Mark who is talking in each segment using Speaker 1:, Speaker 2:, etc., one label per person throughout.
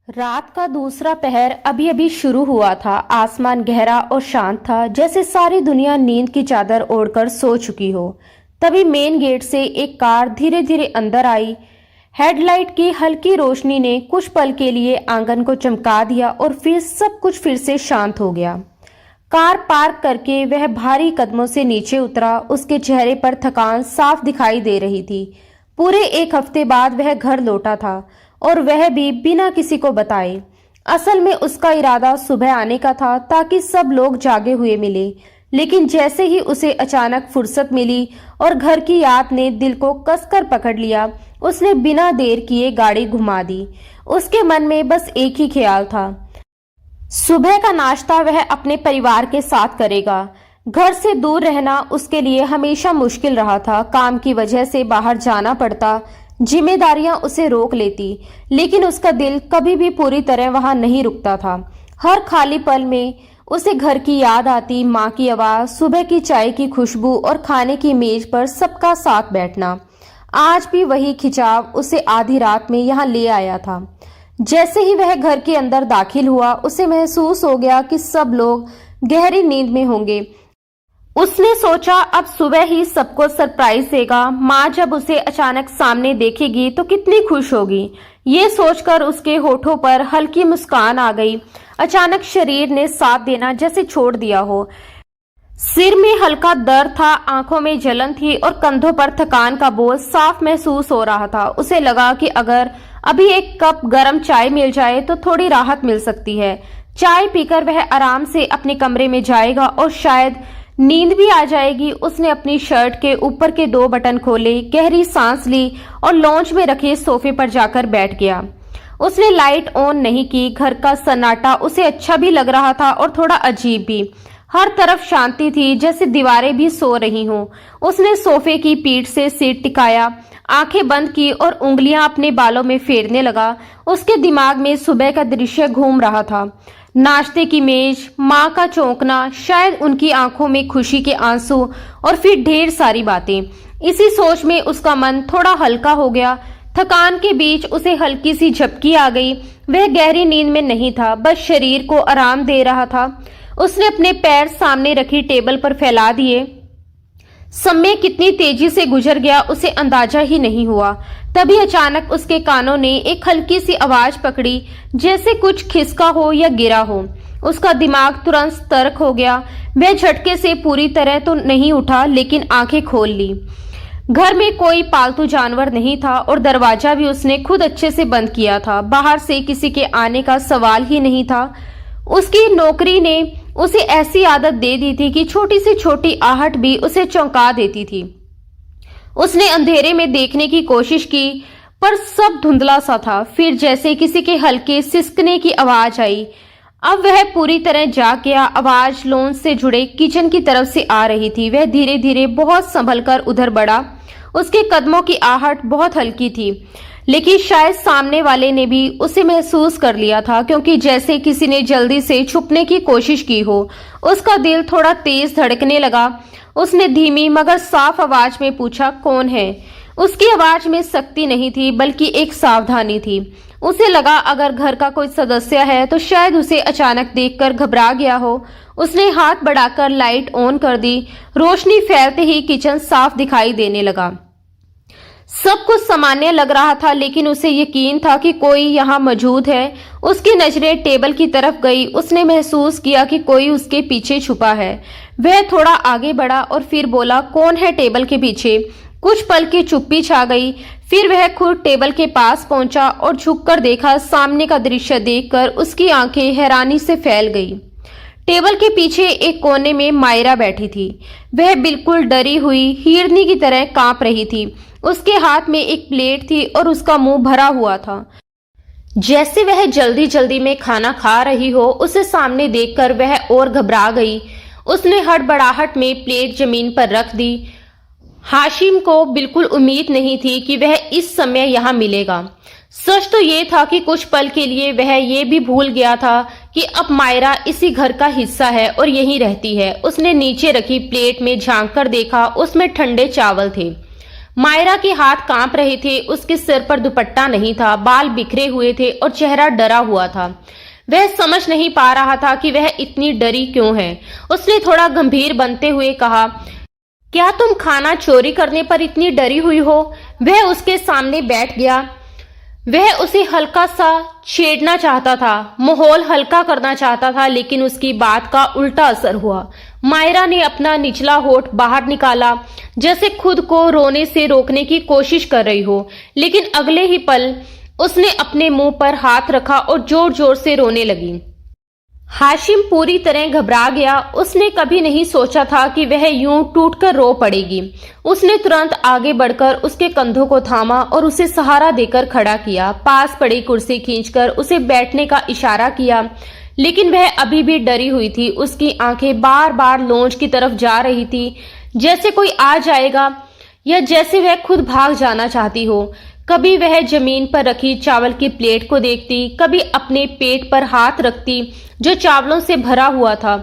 Speaker 1: रात का दूसरा पहर अभी अभी शुरू हुआ था। आसमान गहरा और शांत था, जैसे सारी दुनिया नींद की चादर ओढ़कर सो चुकी हो। तभी मेन गेट से एक कार धीरे धीरे अंदर आई। हेडलाइट की हल्की रोशनी ने कुछ पल के लिए आंगन को चमका दिया और फिर सब कुछ फिर से शांत हो गया। कार पार्क करके वह भारी कदमों से नीचे उतरा। उसके चेहरे पर थकान साफ दिखाई दे रही थी। पूरे एक हफ्ते बाद वह घर लौटा था, और वह भी बिना किसी को बताए। असल में उसका इरादा सुबह आने का था, ताकि सब लोग जागे हुए मिले। लेकिन जैसे ही उसे अचानक फुर्सत मिली और घर की याद ने दिल को कसकर पकड़ लिया, उसने बिना देर किए गाड़ी घुमा दी। उसके मन में बस एक ही ख्याल था, सुबह का नाश्ता वह अपने परिवार के साथ करेगा। घर से दूर रहना उसके लिए हमेशा मुश्किल रहा था। काम की वजह से बाहर जाना पड़ता, जिम्मेदारियां उसे रोक लेती, लेकिन उसका दिल कभी भी पूरी तरह वहां नहीं रुकता था। हर खाली पल में उसे घर की याद आती, माँ की आवाज, सुबह की चाय की खुशबू और खाने की मेज पर सबका साथ बैठना। आज भी वही खिंचाव उसे आधी रात में यहाँ ले आया था। जैसे ही वह घर के अंदर दाखिल हुआ, उसे महसूस हो गया कि सब लोग गहरी नींद में होंगे। उसने सोचा अब सुबह ही सबको सरप्राइज देगा। माँ जब उसे अचानक सामने देखेगी तो कितनी खुश होगी। ये सोचकर उसके होठों पर हल्की मुस्कान आ गई। अचानक शरीर ने साथ देना जैसे छोड़ दिया हो। सिर में हल्का दर्द था, आंखों में जलन थी और कंधों पर थकान का बोझ साफ महसूस हो रहा था। उसे लगा कि अगर अभी एक कप गर्म चाय मिल जाए तो थोड़ी राहत मिल सकती है। चाय पीकर वह आराम से अपने कमरे में जाएगा और शायद नींद भी आ जाएगी। उसने अपनी शर्ट के ऊपर के 2 बटन खोले, गहरी सांस ली और लॉन्च में रखे सोफे पर जाकर बैठ गया। उसने लाइट ऑन नहीं की। घर का सन्नाटा उसे अच्छा भी लग रहा था और थोड़ा अजीब भी। हर तरफ शांति थी, जैसे दीवारें भी सो रही हों। उसने सोफे की पीठ से सिर टिकाया, आंखें बंद की और उंगलियां अपने बालों में फेरने लगा। उसके दिमाग में सुबह का दृश्य घूम रहा था। नाश्ते की मेज, माँ का चौंकना, शायद उनकी आंखों में खुशी के आंसू और फिर ढेर सारी बातें। इसी सोच में उसका मन थोड़ा हल्का हो गया। थकान के बीच उसे हल्की सी झपकी आ गई। वह गहरी नींद में नहीं था, बस शरीर को आराम दे रहा था। उसने अपने पैर सामने रखी टेबल पर फैला दिए। समय कितनी तेजी से गुजर गया उसे अंदाजा ही नहीं हुआ। तभी अचानक उसके कानों ने एक हल्की सी आवाज पकड़ी, जैसे कुछ खिसका हो या गिरा हो। उसका दिमाग तुरंत सतर्क हो गया। वह झटके से पूरी तरह तो नहीं उठा, लेकिन आंखें खोल ली। घर में कोई पालतू जानवर नहीं था और दरवाजा भी उसने खुद अच्छे से बंद किया था। बाहर से किसी के आने का सवाल ही नहीं था। उसकी नौकरी ने उसे ऐसी आदत दे दी थी कि छोटी से छोटी आहट भी उसे चौंका देती थी। उसने अंधेरे में देखने की कोशिश की, पर सब धुंधला सा था। फिर जैसे किसी के हल्के सिसकने की आवाज आई। अब वह पूरी तरह जाग गया। आवाज लॉन से जुड़े किचन की तरफ से आ रही थी। वह धीरे धीरे बहुत संभलकर उधर बढ़ा। उसके कदमों की आहट बहुत हल्की थी, लेकिन शायद सामने वाले ने भी उसे महसूस कर लिया था, क्योंकि जैसे किसी ने जल्दी से छुपने की कोशिश की हो। उसका दिल थोड़ा तेज धड़कने लगा। उसने धीमी मगर साफ आवाज में पूछा, कौन है? उसकी आवाज में सख्ती नहीं थी, बल्कि एक सावधानी थी। उसे लगा अगर घर का कोई सदस्य है तो शायद उसे अचानक देखकर घबरा गया हो। उसने हाथ बढ़ाकर लाइट ऑन कर दी। रोशनी फैलते ही किचन साफ दिखाई देने लगा। सब कुछ सामान्य लग रहा था, लेकिन उसे यकीन था कि कोई यहाँ मौजूद है। उसकी नजरें टेबल की तरफ गई। उसने महसूस किया कि कोई उसके पीछे छुपा है। वह थोड़ा आगे बढ़ा और फिर बोला, कौन है टेबल के पीछे? कुछ पल की चुप्पी छा गई। फिर वह खुद टेबल के पास पहुंचा और झुककर देखा। सामने का दृश्य देखकर उसकी आंखें हैरानी से फैल गई। टेबल के पीछे एक कोने में मायरा बैठी थी। वह बिल्कुल डरी हुई हिरनी की तरह कांप रही थी। उसके हाथ में एक प्लेट थी और उसका मुंह भरा हुआ था, जैसे वह जल्दी जल्दी में खाना खा रही हो। उसे सामने देखकर वह और घबरा गई। उसने हड़बड़ाहट में प्लेट जमीन पर रख दी। हाशिम को बिल्कुल उम्मीद नहीं थी कि वह इस समय यहाँ मिलेगा। सच तो ये था कि कुछ पल के लिए वह ये भी भूल गया था कि अब मायरा इसी घर का हिस्सा है और यहीं रहती है। उसने नीचे रखी प्लेट में झांक कर देखा, उसमें ठंडे चावल थे। मायरा के हाथ कांप रहे थे, उसके सिर पर दुपट्टा नहीं था, बाल बिखरे हुए थे और चेहरा डरा हुआ था। वह समझ नहीं पा रहा था कि वह इतनी डरी क्यों है। उसने थोड़ा गंभीर बनते हुए कहा, क्या तुम खाना चोरी करने पर इतनी डरी हुई हो? वह उसके सामने बैठ गया। वह उसे हल्का सा छेड़ना चाहता था, माहौल हल्का करना चाहता था, लेकिन उसकी बात का उल्टा असर हुआ। मायरा ने अपना निचला होठ बाहर निकाला, जैसे खुद को रोने से रोकने की कोशिश कर रही हो, लेकिन अगले ही पल उसने अपने मुंह पर हाथ रखा और जोर जोर से रोने लगी। हाशिम पूरी तरह घबरा गया। उसने कभी नहीं सोचा था कि वह यूं टूटकर रो पड़ेगी। उसने तुरंत आगे बढ़कर उसके कंधों को थामा और उसे सहारा देकर खड़ा किया। पास पड़ी कुर्सी खींचकर उसे बैठने का इशारा किया, लेकिन वह अभी भी डरी हुई थी। उसकी आंखें बार बार लॉन्च की तरफ जा रही थी, जैसे कोई आ जाएगा या जैसे वह खुद भाग जाना चाहती हो। कभी वह जमीन पर रखी चावल की प्लेट को देखती, कभी अपने पेट पर हाथ रखती जो चावलों से भरा हुआ था।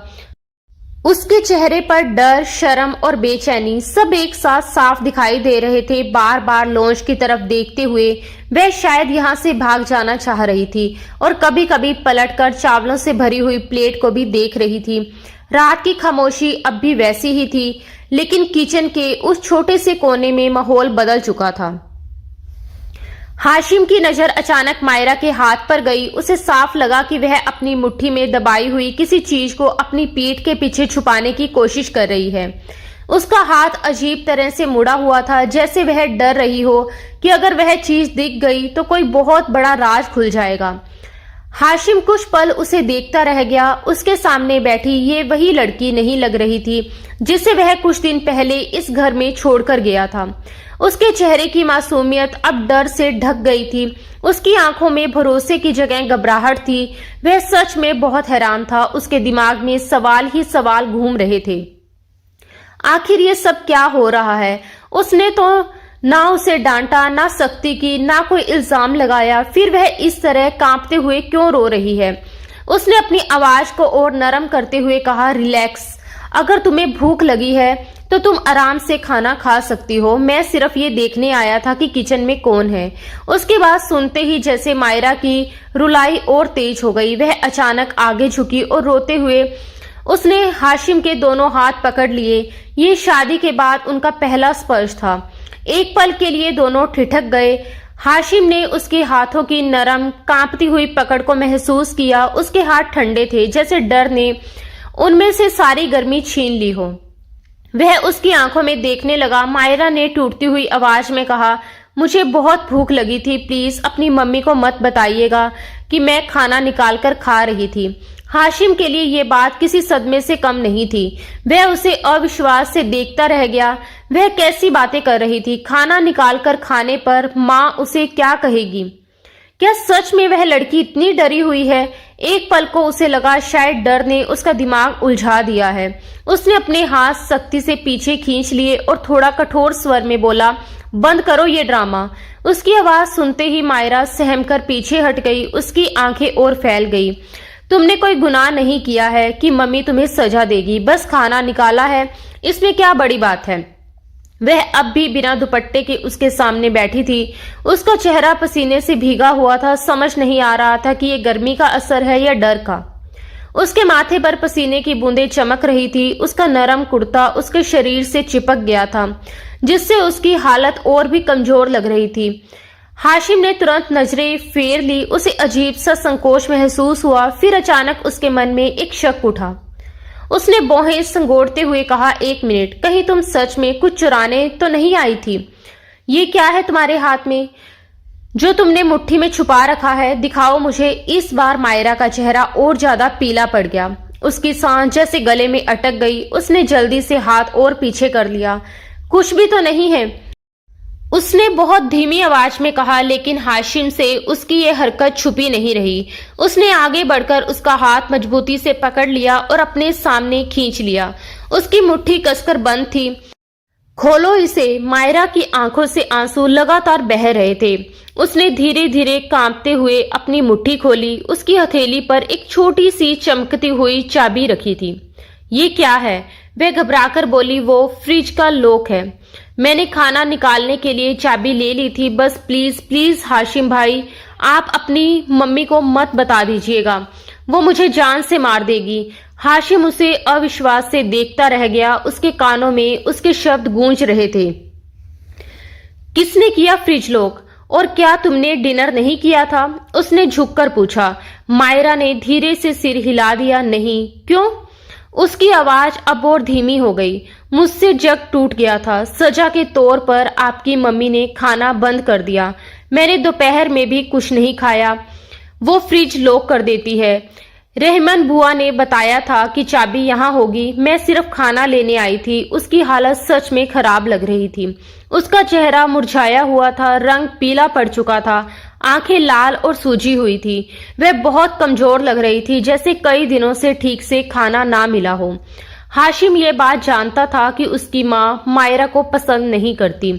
Speaker 1: उसके चेहरे पर डर, शर्म और बेचैनी सब एक साथ साफ दिखाई दे रहे थे। बार बार लॉन्च की तरफ देखते हुए वह शायद यहाँ से भाग जाना चाह रही थी और कभी कभी पलटकर चावलों से भरी हुई प्लेट को भी देख रही थी। रात की खामोशी अब भी वैसी ही थी, लेकिन किचन के उस छोटे से कोने में माहौल बदल चुका था। हाशिम की नजर अचानक मायरा के हाथ पर गई। उसे साफ लगा कि वह अपनी मुट्ठी में दबाई हुई किसी चीज को अपनी पीठ के पीछे छुपाने की कोशिश कर रही है। उसका हाथ अजीब तरह से मुड़ा हुआ था, जैसे वह डर रही हो कि अगर वह चीज दिख गई तो कोई बहुत बड़ा राज खुल जाएगा। हाशिम कुछ पल उसे देखता रह गया। उसके सामने बैठी ये वही लड़की नहीं लग रही थी जिसे वह कुछ दिन पहले इस घर में छोड़कर गया था। उसके चेहरे की मासूमियत अब डर से ढक गई थी। उसकी आंखों में भरोसे की जगह घबराहट थी। वह सच में बहुत हैरान था। उसके दिमाग में सवाल ही सवाल घूम रहे थे। आखिर ये सब क्या हो रहा है? उसने तो ना उसे डांटा, ना सख्ती की, ना कोई इल्जाम लगाया, फिर वह इस तरह कांपते हुए क्यों रो रही है? उसने अपनी आवाज को और नरम करते हुए कहा, रिलैक्स, अगर तुम्हें भूख लगी है तो तुम आराम से खाना खा सकती हो। मैं सिर्फ ये देखने आया था कि किचन में कौन है। उसकी बात सुनते ही जैसे मायरा की रुलाई और तेज हो गई। वह अचानक आगे झुकी और रोते हुए उसने हाशिम के दोनों हाथ पकड़ लिए। ये शादी के बाद उनका पहला स्पर्श था। एक पल के लिए दोनों ठिठक गए। हाशिम ने उसके हाथों की नरम कांपती हुई पकड़ को महसूस किया। उसके हाथ ठंडे थे, जैसे डर ने उनमें से सारी गर्मी छीन ली हो। वह उसकी आंखों में देखने लगा। मायरा ने टूटती हुई आवाज में कहा, मुझे बहुत भूख लगी थी, प्लीज अपनी मम्मी को मत बताइएगा कि मैं खाना निकाल कर खा रही थी। हाशिम के लिए ये बात किसी सदमे से कम नहीं थी। वह उसे अविश्वास से देखता रह गया। वह कैसी बातें कर रही थी? खाना निकाल कर खाने पर माँ उसे क्या कहेगी? क्या सच में वह लड़की इतनी डरी हुई है? एक पल को उसे लगा शायद डर ने उसका दिमाग उलझा दिया है। उसने अपने हाथ सख्ती से पीछे खींच लिए और थोड़ा कठोर स्वर में बोला, बंद करो ये ड्रामा। उसकी आवाज सुनते ही मायरा सहमकर पीछे हट गई। उसकी आंखें और फैल गई। तुमने कोई गुनाह नहीं किया है कि मम्मी तुम्हें सजा देगी। बस खाना निकाला है, इसमें क्या बड़ी बात है? वह अब भी बिना दुपट्टे के उसके सामने बैठी थी। उसका चेहरा पसीने से भीगा हुआ था। समझ नहीं आ रहा था कि ये गर्मी का असर है या डर का। उसके माथे पर पसीने की बूंदें चमक रही थी। उसका नरम कुर्ता उसके शरीर से चिपक गया था, जिससे उसकी हालत और भी कमजोर लग रही थी। हाशिम ने तुरंत नजरें फेर ली। उसे अजीब सा संकोच महसूस हुआ। फिर अचानक उसके मन में एक शक उठा। उसने भौहें संगोड़ते हुए कहा, एक मिनट, कहीं तुम सच में कुछ चुराने तो नहीं आई थी? ये क्या है तुम्हारे हाथ में जो तुमने मुट्ठी में छुपा रखा है? दिखाओ मुझे। इस बार मायरा का चेहरा और ज्यादा पीला पड़ गया। उसकी सांस जैसे गले में अटक गई। उसने जल्दी से हाथ और पीछे कर लिया। कुछ भी तो नहीं है, उसने बहुत धीमी आवाज में कहा, लेकिन हाशिम से उसकी ये हरकत छुपी नहीं रही। उसने आगे बढ़कर उसका हाथ मजबूती से पकड़ लिया और अपने सामने खींच लिया। उसकी मुट्ठी कसकर बंद थी। खोलो इसे। मायरा की आंखों से आंसू लगातार बह रहे थे। उसने धीरे धीरे कांपते हुए अपनी मुट्ठी खोली। उसकी हथेली पर एक छोटी सी चमकती हुई चाबी रखी थी। ये क्या है? वह घबराकर बोली, वो फ्रिज का लॉक है। मैंने खाना निकालने के लिए चाबी ले ली थी। बस प्लीज प्लीज हाशिम भाई, आप अपनी मम्मी को मत बता दीजिएगा, वो मुझे जान से मार देगी। हाशिम उसे अविश्वास से देखता रह गया। उसके कानों में उसके शब्द गूंज रहे थे। किसने किया फ्रिज लॉक? और क्या तुमने डिनर नहीं किया था? उसने झुककर पूछा। मायरा ने धीरे से सिर हिला दिया। नहीं। क्यों? उसकी आवाज अब और धीमी हो गई। मुझसे जग टूट गया था। सजा के तौर पर आपकी मम्मी ने खाना बंद कर दिया। मैंने दोपहर में भी कुछ नहीं खाया। वो फ्रिज लॉक कर देती है। रहमान बुआ ने बताया था कि चाबी यहाँ होगी। मैं सिर्फ खाना लेने आई थी। उसकी हालत सच में खराब लग रही थी। उसका चेहरा मुरझाया हुआ था, रंग पीला पड़ चुका था, आंखें लाल और सूजी हुई थी। वह बहुत कमजोर लग रही थी, जैसे कई दिनों से ठीक से खाना ना मिला हो। हाशिम ये बात जानता था कि उसकी माँ मायरा को पसंद नहीं करती।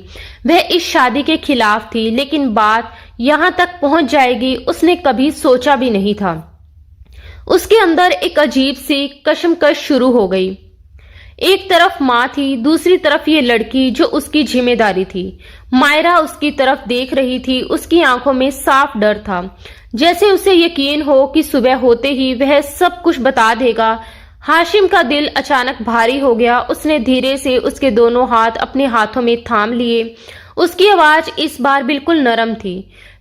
Speaker 1: वह इस शादी के खिलाफ थी, लेकिन बात यहाँ तक पहुंच जाएगी उसने कभी सोचा भी नहीं था। उसके अंदर एक अजीब सी कशमकश शुरू हो गई। एक तरफ माँ थी, दूसरी तरफ ये लड़की जो उसकी जिम्मेदारी थी। मायरा उसकी तरफ देख रही थी। उसकी आंखों में साफ डर था, जैसे उसे यकीन हो कि सुबह होते ही वह सब कुछ बता देगा। हाशिम का दिल अचानक भारी हो गया। उसने धीरे से उसके दोनों हाथ अपने हाथों में थाम लिए। उसकी आवाज इस बार बिल्कुल नरम थी।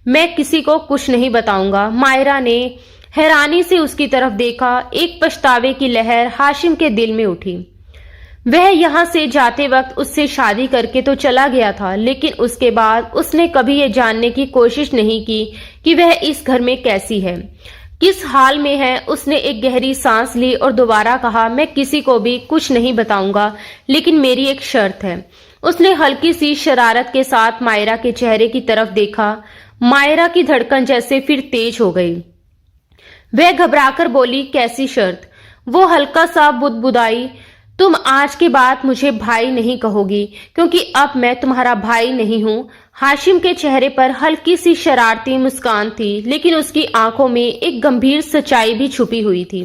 Speaker 1: मैं किसी को कुछ नहीं बताऊंगा। मायरा ने हैरानी से उसकी तरफ देखा। एक पछतावे की लहर हाशिम के दिल में उठी। वह यहाँ से जाते वक्त उससे शादी करके तो चला गया था, लेकिन उसके बाद उसने कभी ये जानने की कोशिश नहीं की कि वह इस घर में कैसी है, किस हाल में है। उसने एक गहरी सांस ली और दोबारा कहा, मैं किसी को भी कुछ नहीं बताऊंगा, लेकिन मेरी एक शर्त है। उसने हल्की सी शरारत के साथ मायरा के चेहरे की तरफ देखा। मायरा की धड़कन जैसे फिर तेज हो गई। वह घबराकर बोली, कैसी शर्त? वो हल्का सा बुदबुदाई, तुम आज के बाद मुझे भाई नहीं कहोगी, क्योंकि अब मैं तुम्हारा भाई नहीं हूँ। हाशिम के चेहरे पर हल्की सी शरारती मुस्कान थी, लेकिन उसकी आंखों में एक गंभीर सच्चाई भी छुपी हुई थी।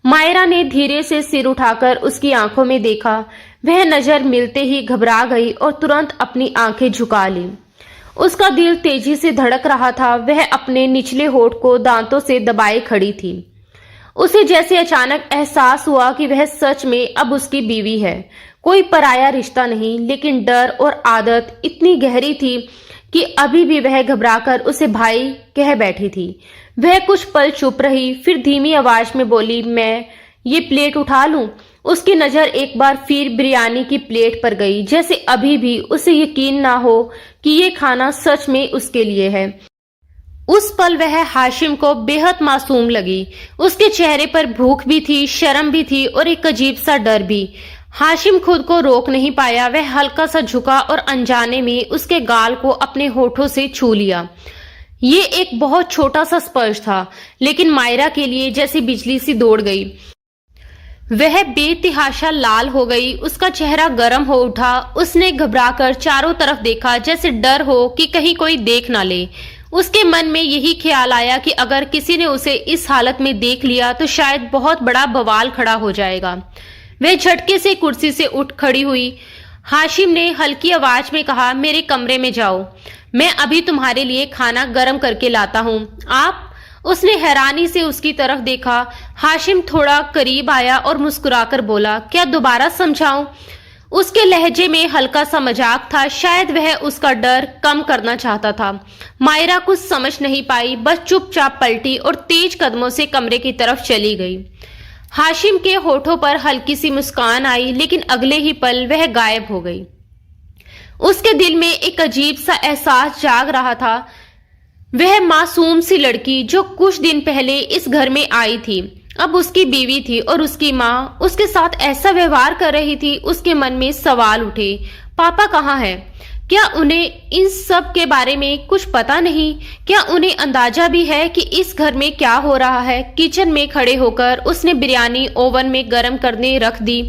Speaker 1: मायरा ने धीरे से सिर उठाकर उसकी आंखों में देखा। वह नजर मिलते ही घबरा गई और तुरंत अपनी आंखें झुका ली। उसका दिल तेजी से धड़क रहा था। वह अपने निचले होठ को दांतों से दबाए खड़ी थी। उसे जैसे अचानक एहसास हुआ कि वह सच में अब उसकी बीवी है, कोई पराया रिश्ता नहीं। लेकिन डर और आदत इतनी गहरी थी कि अभी भी वह घबराकर उसे भाई कह बैठी थी। वह कुछ पल चुप रही, फिर धीमी आवाज में बोली, मैं ये प्लेट उठा लूं? उसकी नजर एक बार फिर बिरयानी की प्लेट पर गई, जैसे अभी भी उसे यकीन ना हो कि ये खाना सच में उसके लिए है। उस पल वह हाशिम को बेहद मासूम लगी। उसके चेहरे पर भूख भी थी, शर्म भी थी और एक अजीब सा डर भी। हाशिम खुद को रोक नहीं पाया। वह हल्का सा झुका और अनजाने में उसके गाल को अपने होठों से छू लिया। ये एक बहुत छोटा सा स्पर्श था, लेकिन मायरा के लिए जैसे बिजली सी दौड़ गई। वह बेतहाशा लाल हो गई। उसका चेहरा गर्म हो उठा। उसने घबराकर चारों तरफ देखा, जैसे डर हो कि कहीं कोई देख ना ले। उसके मन में यही ख्याल आया कि अगर किसी ने उसे इस हालत में देख लिया तो शायद बहुत बड़ा बवाल खड़ा हो जाएगा। वह झटके से कुर्सी से उठ खड़ी हुई। हाशिम ने हल्की आवाज में कहा, मेरे कमरे में जाओ, मैं अभी तुम्हारे लिए खाना गर्म करके लाता हूँ। आप? उसने हैरानी से उसकी तरफ देखा। हाशिम थोड़ा करीब आया और मुस्कुराकर बोला, क्या दोबारा समझाऊं? उसके लहजे में हल्का सा मजाक था। शायद वह उसका डर कम करना चाहता था। मायरा कुछ समझ नहीं पाई, बस चुपचाप पलटी और तेज कदमों से कमरे की तरफ चली गई। हाशिम के होठों पर हल्की सी मुस्कान आई, लेकिन अगले ही पल वह गायब हो गई। उसके दिल में एक अजीब सा एहसास जाग रहा था। वह मासूम सी लड़की जो कुछ दिन पहले इस घर में आई थी, अब उसकी बीवी थी और उसकी माँ उसके साथ ऐसा व्यवहार कर रही थी। उसके मन में सवाल उठे, पापा कहाँ है? क्या उन्हें इन सब के बारे में कुछ पता नहीं? क्या उन्हें अंदाजा भी है कि इस घर में क्या हो रहा है? किचन में खड़े होकर उसने बिरयानी ओवन में गर्म करने रख दी,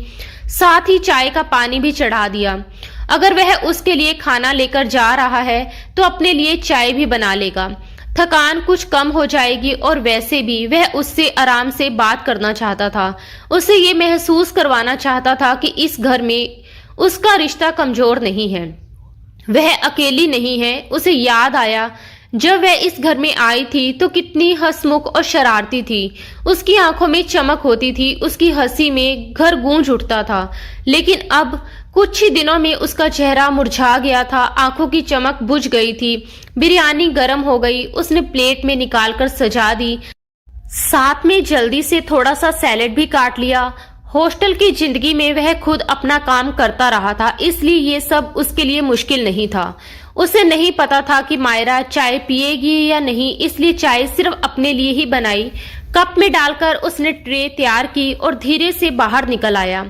Speaker 1: साथ ही चाय का पानी भी चढ़ा दिया। अगर वह उसके लिए खाना लेकर जा रहा है तो अपने लिए चाय भी बना लेगा। थकान कुछ कम हो जाएगी और वैसे भी वह उससे आराम से बात करना चाहता था। उसे ये महसूस करवाना चाहता था कि इस घर में उसका रिश्ता कमजोर नहीं है, वह अकेली नहीं है। उसे याद आया जब वह इस घर में आई थी तो कितनी हंसमुख और शरारती थी। उसकी आंखों में चमक होती थी, उसकी हंसी में घर गूंज उठता था। लेकिन अब कुछ ही दिनों में उसका चेहरा मुरझा गया था, आंखों की चमक बुझ गई थी। बिरयानी गर्म हो गई, उसने प्लेट में निकालकर सजा दी, साथ में जल्दी से थोड़ा सा सैलेड भी काट लिया। हॉस्टल की जिंदगी में वह खुद अपना काम करता रहा था, इसलिए ये सब उसके लिए मुश्किल नहीं था। उसे नहीं पता था कि मायरा चाय पिएगी या नहीं, इसलिए चाय सिर्फ अपने लिए ही बनाई। कप में डालकर उसने ट्रे तैयार की और धीरे से बाहर निकल आया।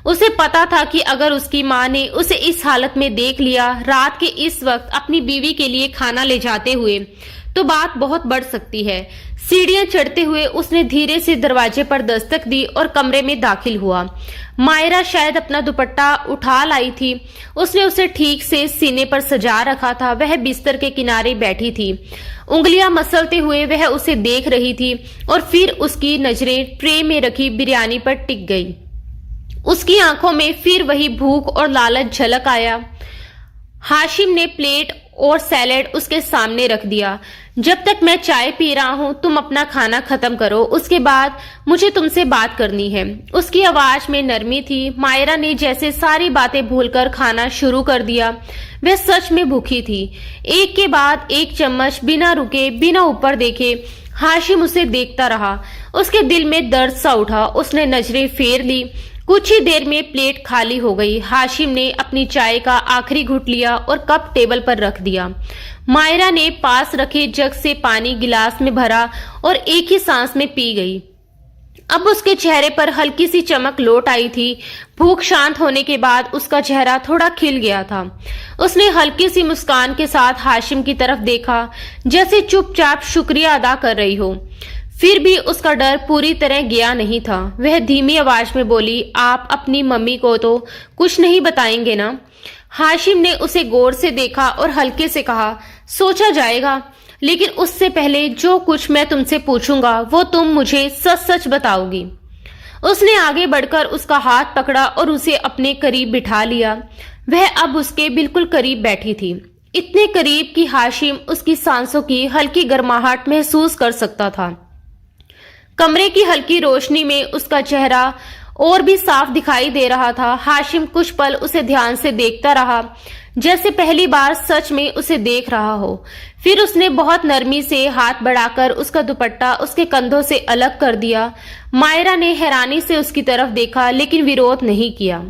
Speaker 1: उसे पता था कि अगर उसकी माँ ने उसे इस हालत में देख लिया, रात के इस वक्त अपनी बीवी के लिए खाना ले जाते हुए, तो बात बहुत बढ़ सकती है। सीढ़ियां चढ़ते हुए उसने धीरे से दरवाजे पर दस्तक दी और कमरे में दाखिल हुआ। मायरा शायद अपना दुपट्टा उठा लाई थी, उसने उसे ठीक से सीने पर सजा रखा था। वह बिस्तर के किनारे बैठी थी, उंगलियां मसलते हुए वह उसे देख रही थी और फिर उसकी नजरें ट्रे में रखी बिरयानी पर टिक गई। उसकी आंखों में फिर वही भूख और लालच झलक आया। हाशिम ने प्लेट और सैलेड उसके सामने रख दिया। जब तक मैं चाय पी रहा हूं तुम अपना खाना खत्म करो, उसके बाद मुझे तुमसे बात करनी है। उसकी आवाज में नरमी थी। मायरा ने जैसे सारी बातें भूलकर खाना शुरू कर दिया। वह सच में भूखी थी। एक के बाद एक चम्मच बिना रुके, बिना ऊपर देखे हाशिम उसे देखता रहा। उसके दिल में दर्द सा उठा। उसने नजरें फेर ली। कुछ ही देर में प्लेट खाली हो गई। हाशिम ने अपनी चाय का आखिरी घुट लिया और कप टेबल पर रख दिया। मायरा ने पास रखे जग से पानी गिलास में भरा और एक ही सांस में पी गई। अब उसके चेहरे पर हल्की सी चमक लौट आई थी। भूख शांत होने के बाद उसका चेहरा थोड़ा खिल गया था। उसने हल्की सी मुस्कान के साथ हाशिम की तरफ देखा, जैसे चुपचाप शुक्रिया अदा कर रही हो। फिर भी उसका डर पूरी तरह गया नहीं था। वह धीमी आवाज में बोली, आप अपनी मम्मी को तो कुछ नहीं बताएंगे ना? हाशिम ने उसे गौर से देखा और हल्के से कहा, सोचा जाएगा, लेकिन उससे पहले जो कुछ मैं तुमसे पूछूंगा वो तुम मुझे सच सच बताओगी। उसने आगे बढ़कर उसका हाथ पकड़ा और उसे अपने करीब बिठा लिया। वह अब उसके बिल्कुल करीब बैठी थी, इतने करीब कि हाशिम उसकी सांसों की हल्की गर्माहट महसूस कर सकता था। कमरे की हल्की रोशनी में उसका चेहरा और भी साफ दिखाई दे रहा था। हाशिम कुछ पल उसे ध्यान से देखता रहा, जैसे पहली बार सच में उसे देख रहा हो। फिर उसने बहुत नरमी से हाथ बढ़ाकर उसका दुपट्टा उसके कंधों से अलग कर दिया। मायरा ने हैरानी से उसकी तरफ देखा, लेकिन विरोध नहीं किया।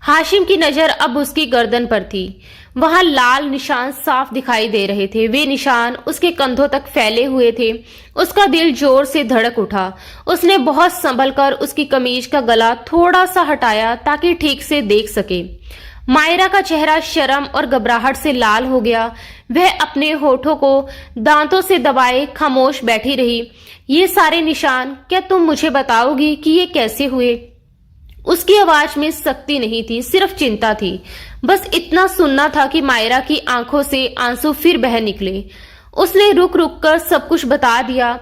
Speaker 1: हाशिम की नजर अब उसकी गर्दन पर थी। वहां लाल निशान साफ दिखाई दे रहे थे। वे निशान उसके कंधों तक फैले हुए थे। उसका दिल जोर से धड़क उठा। उसने बहुत संभल कर उसकी कमीज का गला थोड़ा सा हटाया ताकि ठीक से देख सके। मायरा का चेहरा शर्म और घबराहट से लाल हो गया। वह अपने होठों को दांतों से दबाए खामोश बैठी रही। ये सारे निशान, क्या तुम मुझे बताओगी कि ये कैसे हुए? उसकी आवाज में सख्ती नहीं थी, सिर्फ चिंता थी। बस इतना सुनना था कि मायरा की आंखों से आंसू फिर बह निकले। उसने रुक रुक कर सब कुछ बता दिया।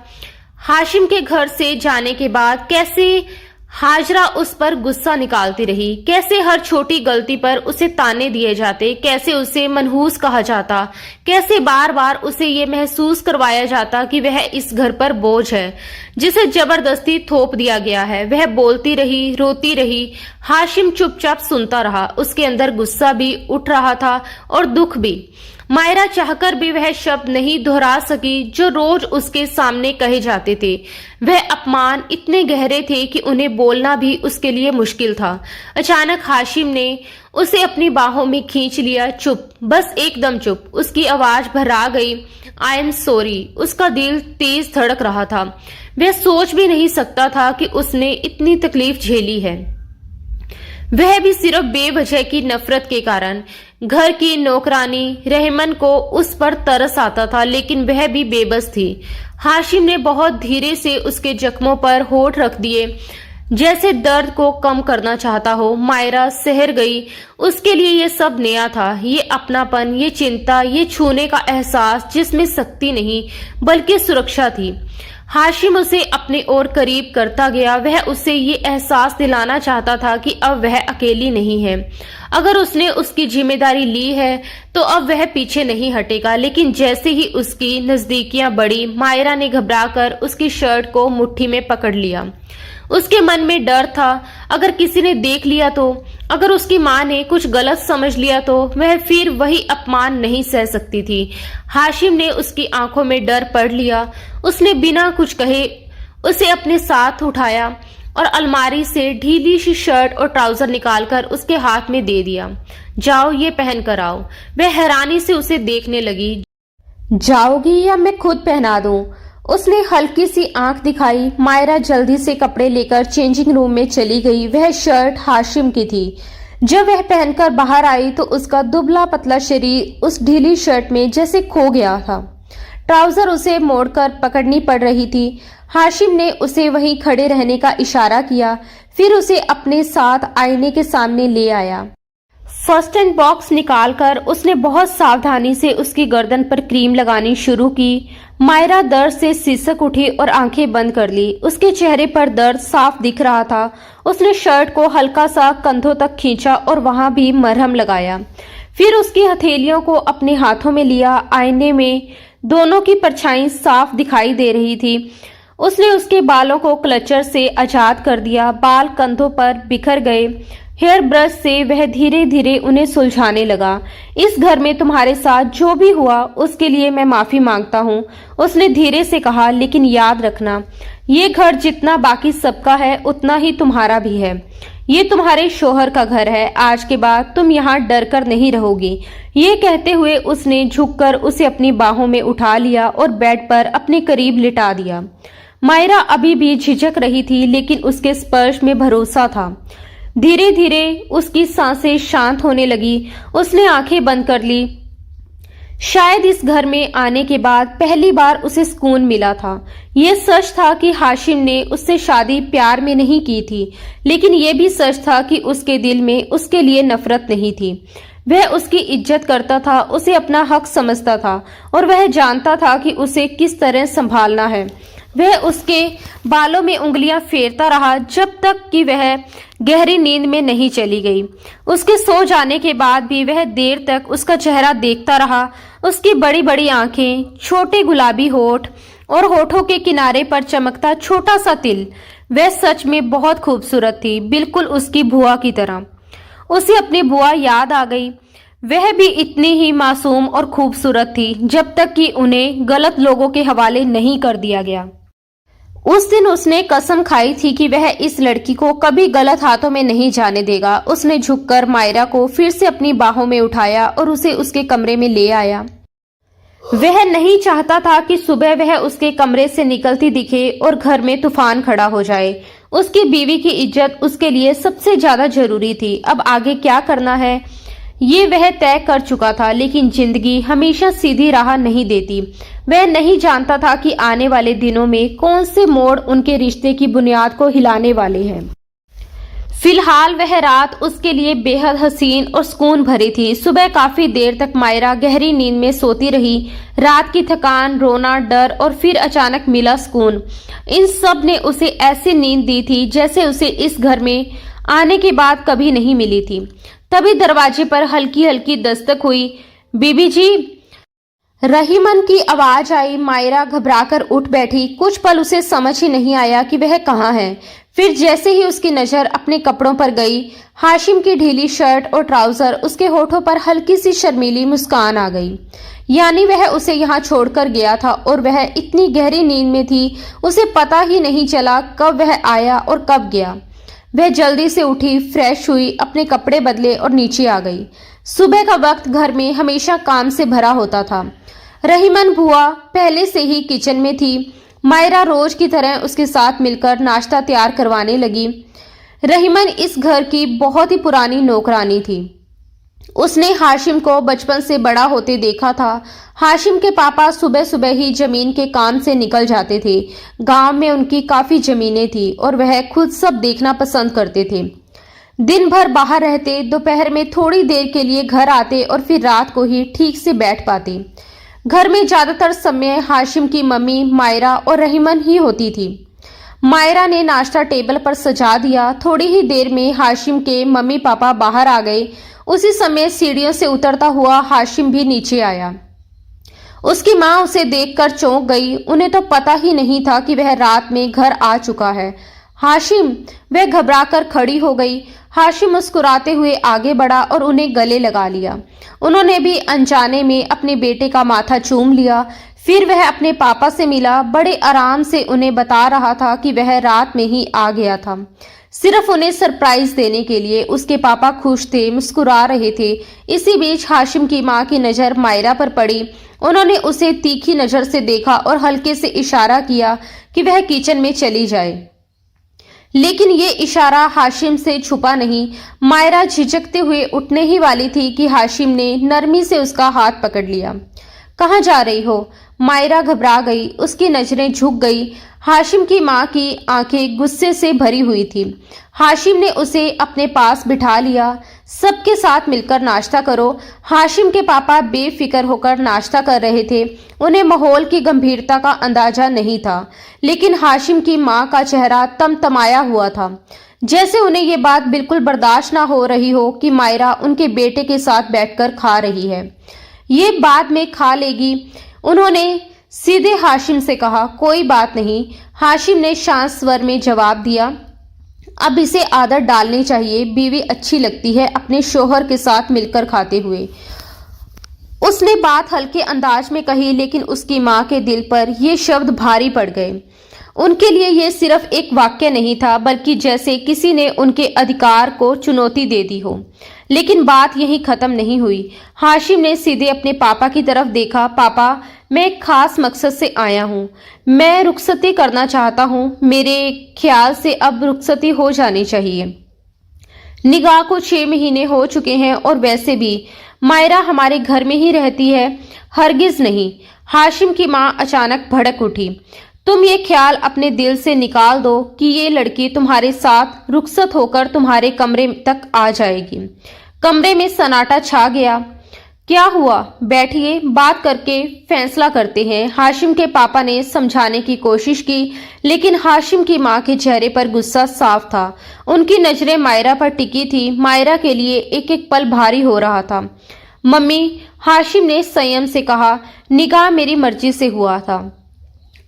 Speaker 1: हाशिम के घर से जाने के बाद कैसे हाजरा उस पर गुस्सा निकालती रही, कैसे हर छोटी गलती पर उसे ताने दिए जाते, कैसे उसे मनहूस कहा जाता, कैसे बार बार उसे ये महसूस करवाया जाता कि वह इस घर पर बोझ है जिसे जबरदस्ती थोप दिया गया है। वह बोलती रही, रोती रही। हाशिम चुपचाप सुनता रहा। उसके अंदर गुस्सा भी उठ रहा था और दुख भी। मायरा चाहकर भी वह शब्द नहीं दोहरा सकी जो रोज उसके सामने कहे जाते थे। वह अपमान इतने गहरे थे कि उन्हें बोलना भी उसके लिए मुश्किल था। अचानक हाशिम ने उसे अपनी बाहों में खींच लिया। चुप, बस एकदम चुप। उसकी आवाज भर्रा गई। I am sorry. उसका दिल तेज धड़क रहा था। वह सोच भी नहीं सकता था कि उसने इतनी तकलीफ झेली है, वह भी सिर्फ बेवजह की नफरत के कारण। घर की नौकरानी रहमन को उस पर तरस आता था, लेकिन वह भी बेबस थी। हाशिम ने बहुत धीरे से उसके जख्मों पर होठ रख दिए। जैसे दर्द को कम करना चाहता हो। मायरा सहर गई। उसके लिए ये सब नया था, ये अपनापन, ये चिंता, ये छूने का एहसास जिसमें शक्ति नहीं बल्कि सुरक्षा थी। हाशिम उसे अपने ओर करीब करता गया। वह उसे ये एहसास दिलाना चाहता था कि अब वह अकेली नहीं है। अगर उसने उसकी जिम्मेदारी ली है तो अब वह पीछे नहीं हटेगा। लेकिन जैसे ही उसकी नजदीकियां बढ़ी, मायरा ने घबराकर उसकी शर्ट को मुट्ठी में पकड़ लिया। उसके मन में डर था, अगर किसी ने देख लिया तो, अगर उसकी माँ ने कुछ गलत समझ लिया तो वह फिर वही अपमान नहीं सह सकती थी। हाशिम ने उसकी आंखों में डर पढ़ लिया। उसने बिना कुछ कहे उसे अपने साथ उठाया और अलमारी से ढीली सी शर्ट और ट्राउजर निकालकर उसके हाथ में दे दिया। जाओ, ये पहन कर आओ। वह हैरानी से उसे देखने लगी। जाओगी या मैं खुद पहना दूं? उसने हल्की सी आंख दिखाई। मायरा जल्दी से कपड़े लेकर चेंजिंग रूम में चली गई। वह शर्ट हाशिम की थी। जब वह पहनकर बाहर आई तो उसका दुबला पतला शरीर उस ढीली शर्ट में जैसे खो गया था। ट्राउजर उसे मोड़कर पकड़नी पड़ रही थी। हाशिम ने उसे वहीं खड़े रहने का इशारा किया, फिर उसे अपने साथ आईने के सामने ले आया। फर्स्ट एड बॉक्स निकालकर उसने बहुत सावधानी से उसकी गर्दन पर क्रीम लगानी शुरू की। मायरा दर्द से सिसक उठी और आंखें बंद कर ली। उसके चेहरे पर दर्द साफ दिख रहा था। उसने शर्ट को हल्का सा कंधों तक खींचा और वहां भी मरहम लगाया। फिर उसकी हथेलियों को अपने हाथों में लिया। आईने में दोनों की परछाई साफ दिखाई दे रही थी। उसने उसके बालों को क्लचर से आजाद कर दिया। बाल कंधों पर बिखर गए। हेयर ब्रश से वह धीरे धीरे उन्हें सुलझाने लगा। इस घर में तुम्हारे साथ जो भी हुआ उसके लिए मैं माफी मांगता हूँ, उसने धीरे से कहा। लेकिन याद रखना, ये घर जितना बाकी सबका है उतना ही तुम्हारा भी है। ये तुम्हारे शोहर का घर है। आज के बाद तुम यहाँ डर कर नहीं रहोगी। ये कहते हुए उसने झुककर उसे अपनी बाहों में उठा लिया और बेड पर अपने करीब लिटा दिया। मायरा अभी भी झिझक रही थी, लेकिन उसके स्पर्श में भरोसा था। धीरे धीरे उसकी सांसें शांत होने लगी। उसने आंखें बंद कर ली। शायद इस घर में आने के बाद पहली बार उसे सुकून मिला था। यह सच था कि हाशिम ने उससे शादी प्यार में नहीं की थी, लेकिन यह भी सच था कि उसके दिल में उसके लिए नफरत नहीं थी। वह उसकी इज्जत करता था, उसे अपना हक समझता था और वह जानता था कि उसे किस तरह संभालना है। वह उसके बालों में उंगलियां फेरता रहा जब तक कि वह गहरी नींद में नहीं चली गई। उसके सो जाने के बाद भी वह देर तक उसका चेहरा देखता रहा। उसकी बड़ी बड़ी आंखें, छोटे गुलाबी होठ और होठों के किनारे पर चमकता छोटा सा तिल। वह सच में बहुत खूबसूरत थी, बिल्कुल उसकी बुआ की तरह। उसे अपनी बुआ याद आ गई। वह भी इतनी ही मासूम और खूबसूरत थी जब तक कि उन्हें गलत लोगों के हवाले नहीं कर दिया गया। उस दिन उसने कसम खाई थी कि वह इस लड़की को कभी गलत हाथों में नहीं जाने देगा। उसने झुककर मायरा को फिर से अपनी बाहों में उठाया और उसे उसके कमरे में ले आया। वह नहीं चाहता था कि सुबह वह उसके कमरे से निकलती दिखे और घर में तूफान खड़ा हो जाए। उसकी बीवी की इज्जत उसके लिए सबसे ज्यादा जरूरी थी। अब आगे क्या करना है ये वह तय कर चुका था, लेकिन जिंदगी हमेशा सीधी राह नहीं देती। वह नहीं जानता था कि आने वाले दिनों में कौन से मोड़ उनके रिश्ते की बुनियाद को हिलाने वाले हैं। फिलहाल वह रात उसके लिए बेहद हसीन और सुकून भरी थी। सुबह काफी देर तक मायरा गहरी नींद में सोती रही। रात की थकान, रोना, डर और फिर अचानक मिला सुकून, इन सब ने उसे ऐसी नींद दी थी जैसे उसे इस घर में आने के बाद कभी नहीं मिली थी। तभी दरवाजे पर हल्की हल्की दस्तक हुई। बीबी जी, रहीमन की आवाज आई। मायरा घबराकर उठ बैठी। कुछ पल उसे समझ ही नहीं आया कि वह कहाँ है। फिर जैसे ही उसकी नजर अपने कपड़ों पर गई, हाशिम की ढीली शर्ट और ट्राउजर, उसके होठों पर हल्की सी शर्मीली मुस्कान आ गई। यानी वह उसे यहाँ छोड़कर गया था और वह इतनी गहरी नींद में थी उसे पता ही नहीं चला कब वह आया और कब गया। वह जल्दी से उठी, फ्रेश हुई, अपने कपड़े बदले और नीचे आ गई। सुबह का वक्त घर में हमेशा काम से भरा होता था। रहीमन बुआ पहले से ही किचन में थी। मायरा रोज की तरह उसके साथ मिलकर नाश्ता तैयार करवाने लगी। रहीमन इस घर की बहुत ही पुरानी नौकरानी थी। उसने हाशिम को बचपन से बड़ा होते देखा था। हाशिम के पापा सुबह सुबह ही जमीन के काम से निकल जाते थे। गांव में उनकी काफी जमीनें थी और वह खुद सब देखना पसंद करते थे। दिन भर बाहर रहते, दोपहर में थोड़ी देर के लिए घर आते और फिर रात को ही ठीक से बैठ पाते। घर में ज्यादातर समय हाशिम की मम्मी मायरा और रहीमन ही होती थी। मायरा ने नाश्ता टेबल पर सजा दिया। थोड़ी ही देर में हाशिम के मम्मी पापा बाहर आ गए। उसी समय सीढ़ियों से उतरता हुआ हाशिम भी नीचे आया। उसकी माँ उसे देखकर चौंक गई। उन्हें तो पता ही नहीं था कि वह रात में घर आ चुका है। हाशिम, वह घबराकर खड़ी हो गई। हाशिम मुस्कुराते हुए आगे बढ़ा और उन्हें गले लगा लिया। उन्होंने भी अनजाने में अपने बेटे का माथा चूम लिया। फिर वह अपने पापा से मिला। बड़े आराम से उन्हें बता रहा था कि वह रात में ही आ गया था, सिर्फ उन्हें सरप्राइज देने के लिए। उसके पापा खुश थे, मुस्कुरा रहे थे। इसी बीच हाशिम की माँ की नजर मायरा पर पड़ी। उन्होंने उसे तीखी नजर से देखा और हल्के से इशारा किया कि वह किचन में चली जाए, लेकिन ये इशारा हाशिम से छुपा नहीं। मायरा झिझकते हुए उठने ही वाली थी कि हाशिम ने नरमी से उसका हाथ पकड़ लिया। कहाँ जा रही हो? मायरा घबरा गई, उसकी नजरें झुक गई। हाशिम की माँ की आंखें गुस्से से भरी हुई थी। हाशिम ने उसे अपने पास बिठा लिया। सबके साथ मिलकर नाश्ता करो। हाशिम के पापा बेफिक्र होकर नाश्ता कर रहे थे। उन्हें माहौल की गंभीरता का अंदाजा नहीं था, लेकिन हाशिम की माँ का चेहरा तमतमाया हुआ था, जैसे उन्हें ये बात बिल्कुल बर्दाश्त ना हो रही हो कि मायरा उनके बेटे के साथ बैठकर खा रही है। ये बाद में खा लेगी, उन्होंने सीधे हाशिम से कहा। कोई बात नहीं, हाशिम ने शांत स्वर में जवाब दिया। अब इसे आदत डालनी चाहिए। बीवी अच्छी लगती है अपने शोहर के साथ मिलकर खाते हुए। उसने बात हल्के अंदाज में कही, लेकिन उसकी माँ के दिल पर ये शब्द भारी पड़ गए। उनके लिए ये सिर्फ एक वाक्य नहीं था, बल्कि जैसे किसी ने उनके अधिकार को चुनौती दे दी हो। लेकिन बात यहीं खत्म नहीं हुई। हाशिम ने सीधे अपने पापा की तरफ देखा। पापा, मैं एक खास मकसद से आया हूँ। मैं रुखसती करना चाहता हूँ। मेरे ख्याल से अब रुखसती हो जानी चाहिए। निगाह को 6 महीने हो चुके हैं और वैसे भी मायरा हमारे घर में ही रहती है। हरगिज नहीं। हाशिम की माँ अचानक भड़क उठी। तुम ये ख्याल अपने दिल से निकाल दो कि ये लड़की तुम्हारे साथ रुखसत होकर तुम्हारे कमरे तक आ जाएगी। कमरे में सन्नाटा छा गया। क्या हुआ? बैठिए, बात करके फैसला करते हैं। हाशिम के पापा ने समझाने की कोशिश की, लेकिन हाशिम की माँ के चेहरे पर गुस्सा साफ था। उनकी नजरें मायरा पर टिकी थी। मायरा के लिए एक एक पल भारी हो रहा था। मम्मी, हाशिम ने संयम से कहा, निकाह मेरी मर्जी से हुआ था,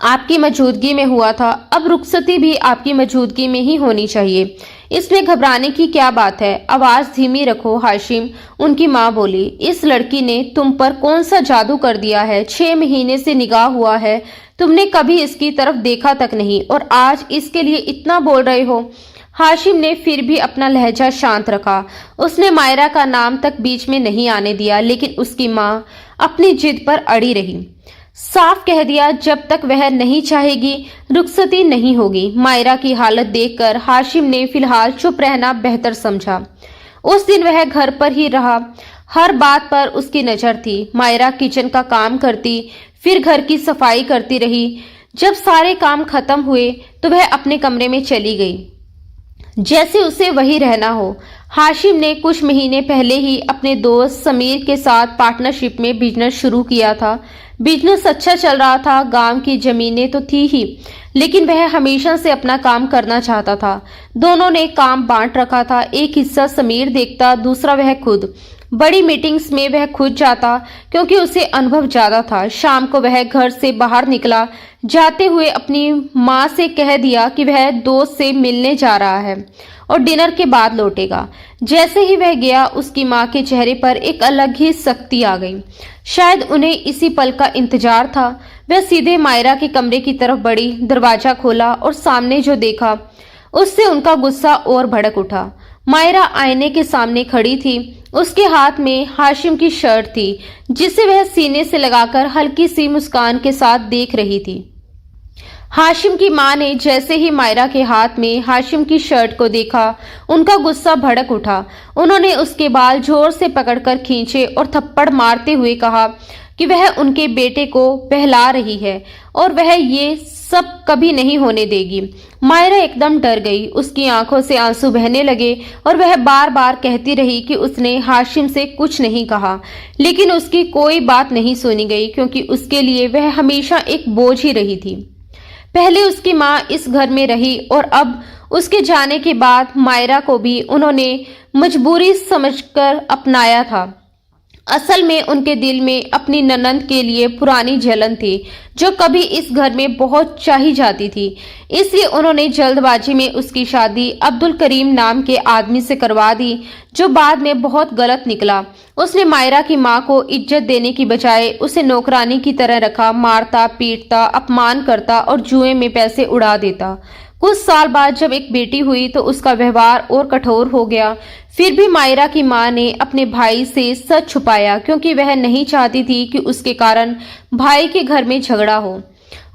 Speaker 1: आपकी मौजूदगी में हुआ था। अब रुखसती भी आपकी मौजूदगी में ही होनी चाहिए। इसमें घबराने की क्या बात है? आवाज धीमी रखो हाशिम, उनकी माँ बोली। इस लड़की ने तुम पर कौन सा जादू कर दिया है? 6 महीने से निकाह हुआ है, तुमने कभी इसकी तरफ देखा तक नहीं, और आज इसके लिए इतना बोल रहे हो? हाशिम ने फिर भी अपना लहजा शांत रखा। उसने मायरा का नाम तक बीच में नहीं आने दिया, लेकिन उसकी माँ अपनी जिद पर अड़ी रही। साफ कह दिया, जब तक वह नहीं चाहेगी रुखसती नहीं होगी। मायरा की हालत देखकर हाशिम ने फिलहाल चुप रहना बेहतर समझा। उस दिन वह घर पर ही रहा। हर बात पर उसकी नजर थी। मायरा किचन का काम करती, फिर घर की सफाई करती रही। जब सारे काम खत्म हुए तो वह अपने कमरे में चली गई, जैसे उसे वहीं रहना हो। हाशिम ने कुछ महीने पहले ही अपने दोस्त समीर के साथ पार्टनरशिप में बिजनेस शुरू किया था। बिजनेस अच्छा चल रहा था। गांव की जमीनें तो थी ही, लेकिन वह हमेशा से अपना काम करना चाहता था। दोनों ने काम बांट रखा था। एक हिस्सा समीर देखता, दूसरा वह खुद। बड़ी मीटिंग्स में वह खुद जाता, क्योंकि उसे अनुभव ज्यादा था। शाम को वह घर से बाहर निकला। जाते हुए अपनी माँ से कह दिया कि वह दोस्त से मिलने जा रहा है और डिनर के बाद लौटेगा। जैसे ही वह गया, उसकी माँ के चेहरे पर एक अलग ही सख्ती आ गई। शायद उन्हें इसी पल का इंतजार था। वह सीधे मायरा के कमरे की तरफ बढ़ी, दरवाजा खोला और सामने जो देखा उससे उनका गुस्सा और भड़क उठा। मायरा आईने के सामने खड़ी थी। उसके हाथ में हाशिम की शर्ट थी, जिसे वह सीने से लगाकर हल्की सी मुस्कान के साथ देख रही थी। हाशिम की मां ने जैसे ही मायरा के हाथ में हाशिम की शर्ट को देखा, उनका गुस्सा भड़क उठा। उन्होंने उसके बाल जोर से पकड़कर खींचे और थप्पड़ मारते हुए कहा कि वह उनके बेटे को बहला रही है और वह ये सब कभी नहीं होने देगी। मायरा एकदम डर गई, उसकी आंखों से आंसू बहने लगे और वह बार बार कहती रही कि उसने हाशिम से कुछ नहीं कहा, लेकिन उसकी कोई बात नहीं सुनी गई क्योंकि उसके लिए वह हमेशा एक बोझ ही रही थी। पहले उसकी माँ इस घर में रही और अब उसके जाने के बाद मायरा को भी उन्होंने मजबूरी समझकर अपनाया था। असल में उनके दिल में अपनी ननंद के लिए पुरानी जलन थी जो कभी इस घर में बहुत चाही जाती थी, इसलिए उन्होंने जल्दबाजी में उसकी शादी अब्दुल करीम नाम के आदमी से करवा दी, जो बाद में बहुत गलत निकला। उसने मायरा की मां को इज्जत देने की बजाय उसे नौकरानी की तरह रखा, मारता पीटता, अपमान करता और जुए में पैसे उड़ा देता। कुछ साल बाद जब एक बेटी हुई तो उसका व्यवहार और कठोर हो गया। फिर भी मायरा की मां ने अपने भाई से सच छुपाया क्योंकि वह नहीं चाहती थी कि उसके कारण भाई के घर में झगड़ा हो।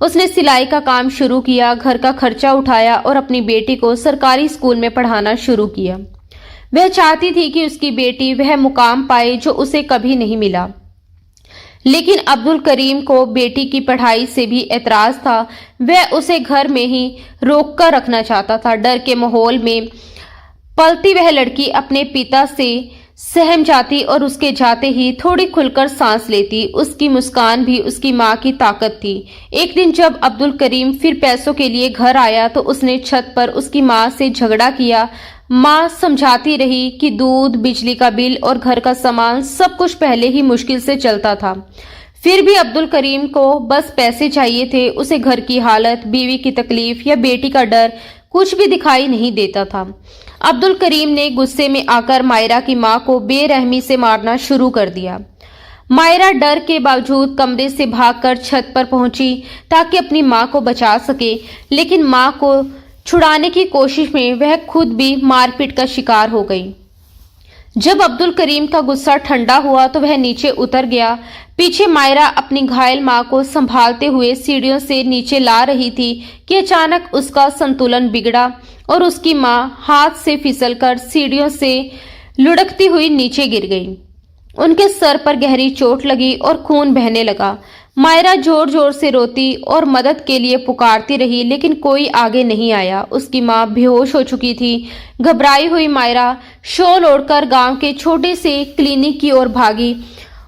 Speaker 1: उसने सिलाई का काम शुरू किया, घर का खर्चा उठाया और अपनी बेटी को सरकारी स्कूल में पढ़ाना शुरू किया। वह चाहती थी कि उसकी बेटी वह मुकाम पाए जो उसे कभी नहीं मिला। लेकिन अब्दुल करीम को बेटी की पढ़ाई से भी एतराज था। वह उसे घर में ही रोक कर रखना चाहता था। डर के माहौल में पलती वह लड़की अपने पिता से सहम जाती और उसके जाते ही थोड़ी खुलकर सांस लेती। उसकी मुस्कान भी उसकी माँ की ताकत थी। एक दिन जब अब्दुल करीम फिर पैसों के लिए घर आया तो उसने छत पर उसकी माँ से झगड़ा किया। माँ समझाती रही कि दूध, बिजली का बिल और घर का सामान सब कुछ पहले ही मुश्किल से चलता था। फिर भी अब्दुल करीम को बस पैसे चाहिए थे। उसे घर की हालत, बीवी की तकलीफ या बेटी का डर कुछ भी दिखाई नहीं देता था। अब्दुल करीम ने गुस्से में आकर मायरा की मां को बेरहमी से मारना शुरू कर दिया। मायरा डर के बावजूद कमरे से भागकर छत पर पहुंची ताकि अपनी मां को बचा सके, लेकिन मां को छुड़ाने की कोशिश में वह खुद भी मारपीट का शिकार हो गई। जब अब्दुल करीम का गुस्सा ठंडा हुआ तो वह नीचे उतर गया। पीछे मायरा अपनी घायल मां को संभालते हुए सीढ़ियों से नीचे ला रही थी कि अचानक उसका संतुलन बिगड़ा और उसकी मां हाथ से फिसलकर सीढ़ियों से लुढ़कती हुई नीचे गिर गई। उनके सर पर गहरी चोट लगी और खून बहने लगा। मायरा जोर जोर से रोती और मदद के लिए पुकारती रही, लेकिन कोई आगे नहीं आया। उसकी मां बेहोश हो चुकी थी। घबराई हुई मायरा शॉल ओढ़कर गांव के छोटे से क्लिनिक की ओर भागी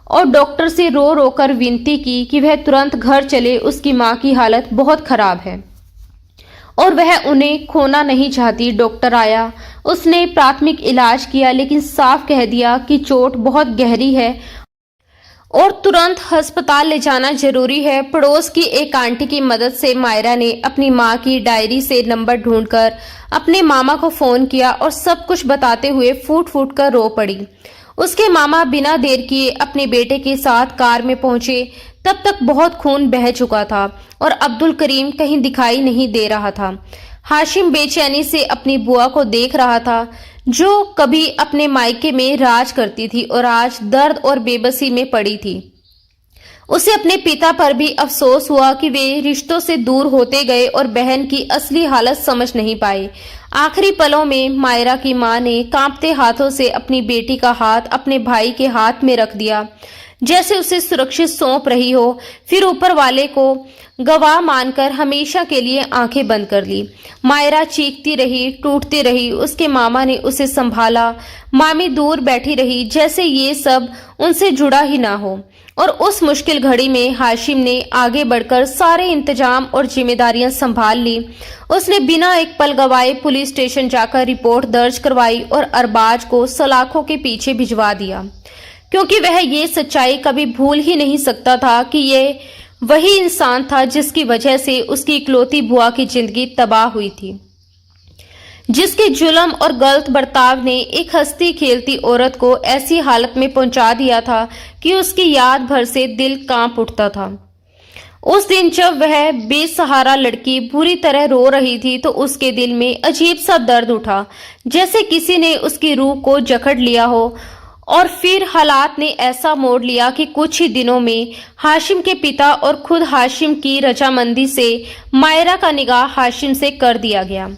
Speaker 1: और डॉक्टर से रो रो कर विनती की कि वह तुरंत घर चले। उसकी मां की हालत बहुत खराब है और वह उन्हें खोना नहीं चाहती। डॉक्टर आया, उसने प्राथमिक इलाज किया, लेकिन साफ कह दिया कि चोट बहुत गहरी है और तुरंत अस्पताल ले जाना जरूरी है। पड़ोस की एक आंटी की मदद से मायरा ने अपनी मां की डायरी से नंबर ढूंढकर अपने मामा को फोन किया और सब कुछ बताते हुए फूट फूट कर रो पड़ी। उसके मामा बिना देर किए अपने बेटे के साथ कार में पहुंचे। तब तक बहुत खून बह चुका था और अब्दुल करीम कहीं दिखाई नहीं दे रहा था। हाशिम बेचैनी से अपनी बुआ को देख रहा था, जो कभी अपने मायके में राज करती थी और आज दर्द और बेबसी में पड़ी थी। उसे अपने पिता पर भी अफसोस हुआ कि वे रिश्तों से दूर होते गए और बहन की असली हालत समझ नहीं पाए। आखिरी पलों में मायरा की मां ने कांपते हाथों से अपनी बेटी का हाथ अपने भाई के हाथ में रख दिया, जैसे उसे सुरक्षित सौंप रही हो। फिर ऊपर वाले को गवाह मानकर हमेशा के लिए आंखें बंद कर ली। मायरा चीखती रही, टूटती रही। उसके मामा ने उसे संभाला। मामी दूर बैठी रही जैसे ये सब उनसे जुड़ा ही ना हो। और उस मुश्किल घड़ी में हाशिम ने आगे बढ़कर सारे इंतजाम और जिम्मेदारियां संभाल ली। उसने बिना एक पल गवाए पुलिस स्टेशन जाकर रिपोर्ट दर्ज करवाई और अरबाज को सलाखों के पीछे भिजवा दिया, क्योंकि वह ये सच्चाई कभी भूल ही नहीं सकता था कि ये वही इंसान था जिसकी वजह से उसकी इकलौती बुआ की जिंदगी तबाह हुई थी, जिसके जुल्म और गलत बर्ताव ने एक हंसती खेलती औरत को ऐसी हालत में पहुंचा दिया था कि उसकी याद भर से दिल कांप उठता था। उस दिन जब वह बेसहारा लड़की बुरी तरह रो रही थी तो उसके दिल में अजीब सा दर्द उठा, जैसे किसी ने उसकी रूह को जकड़ लिया हो और फिर हालात ने ऐसा मोड़ लिया कि कुछ ही दिनों में हाशिम के पिता और खुद हाशिम की रजामंदी से मायरा का निकाह हाशिम से कर दिया गया।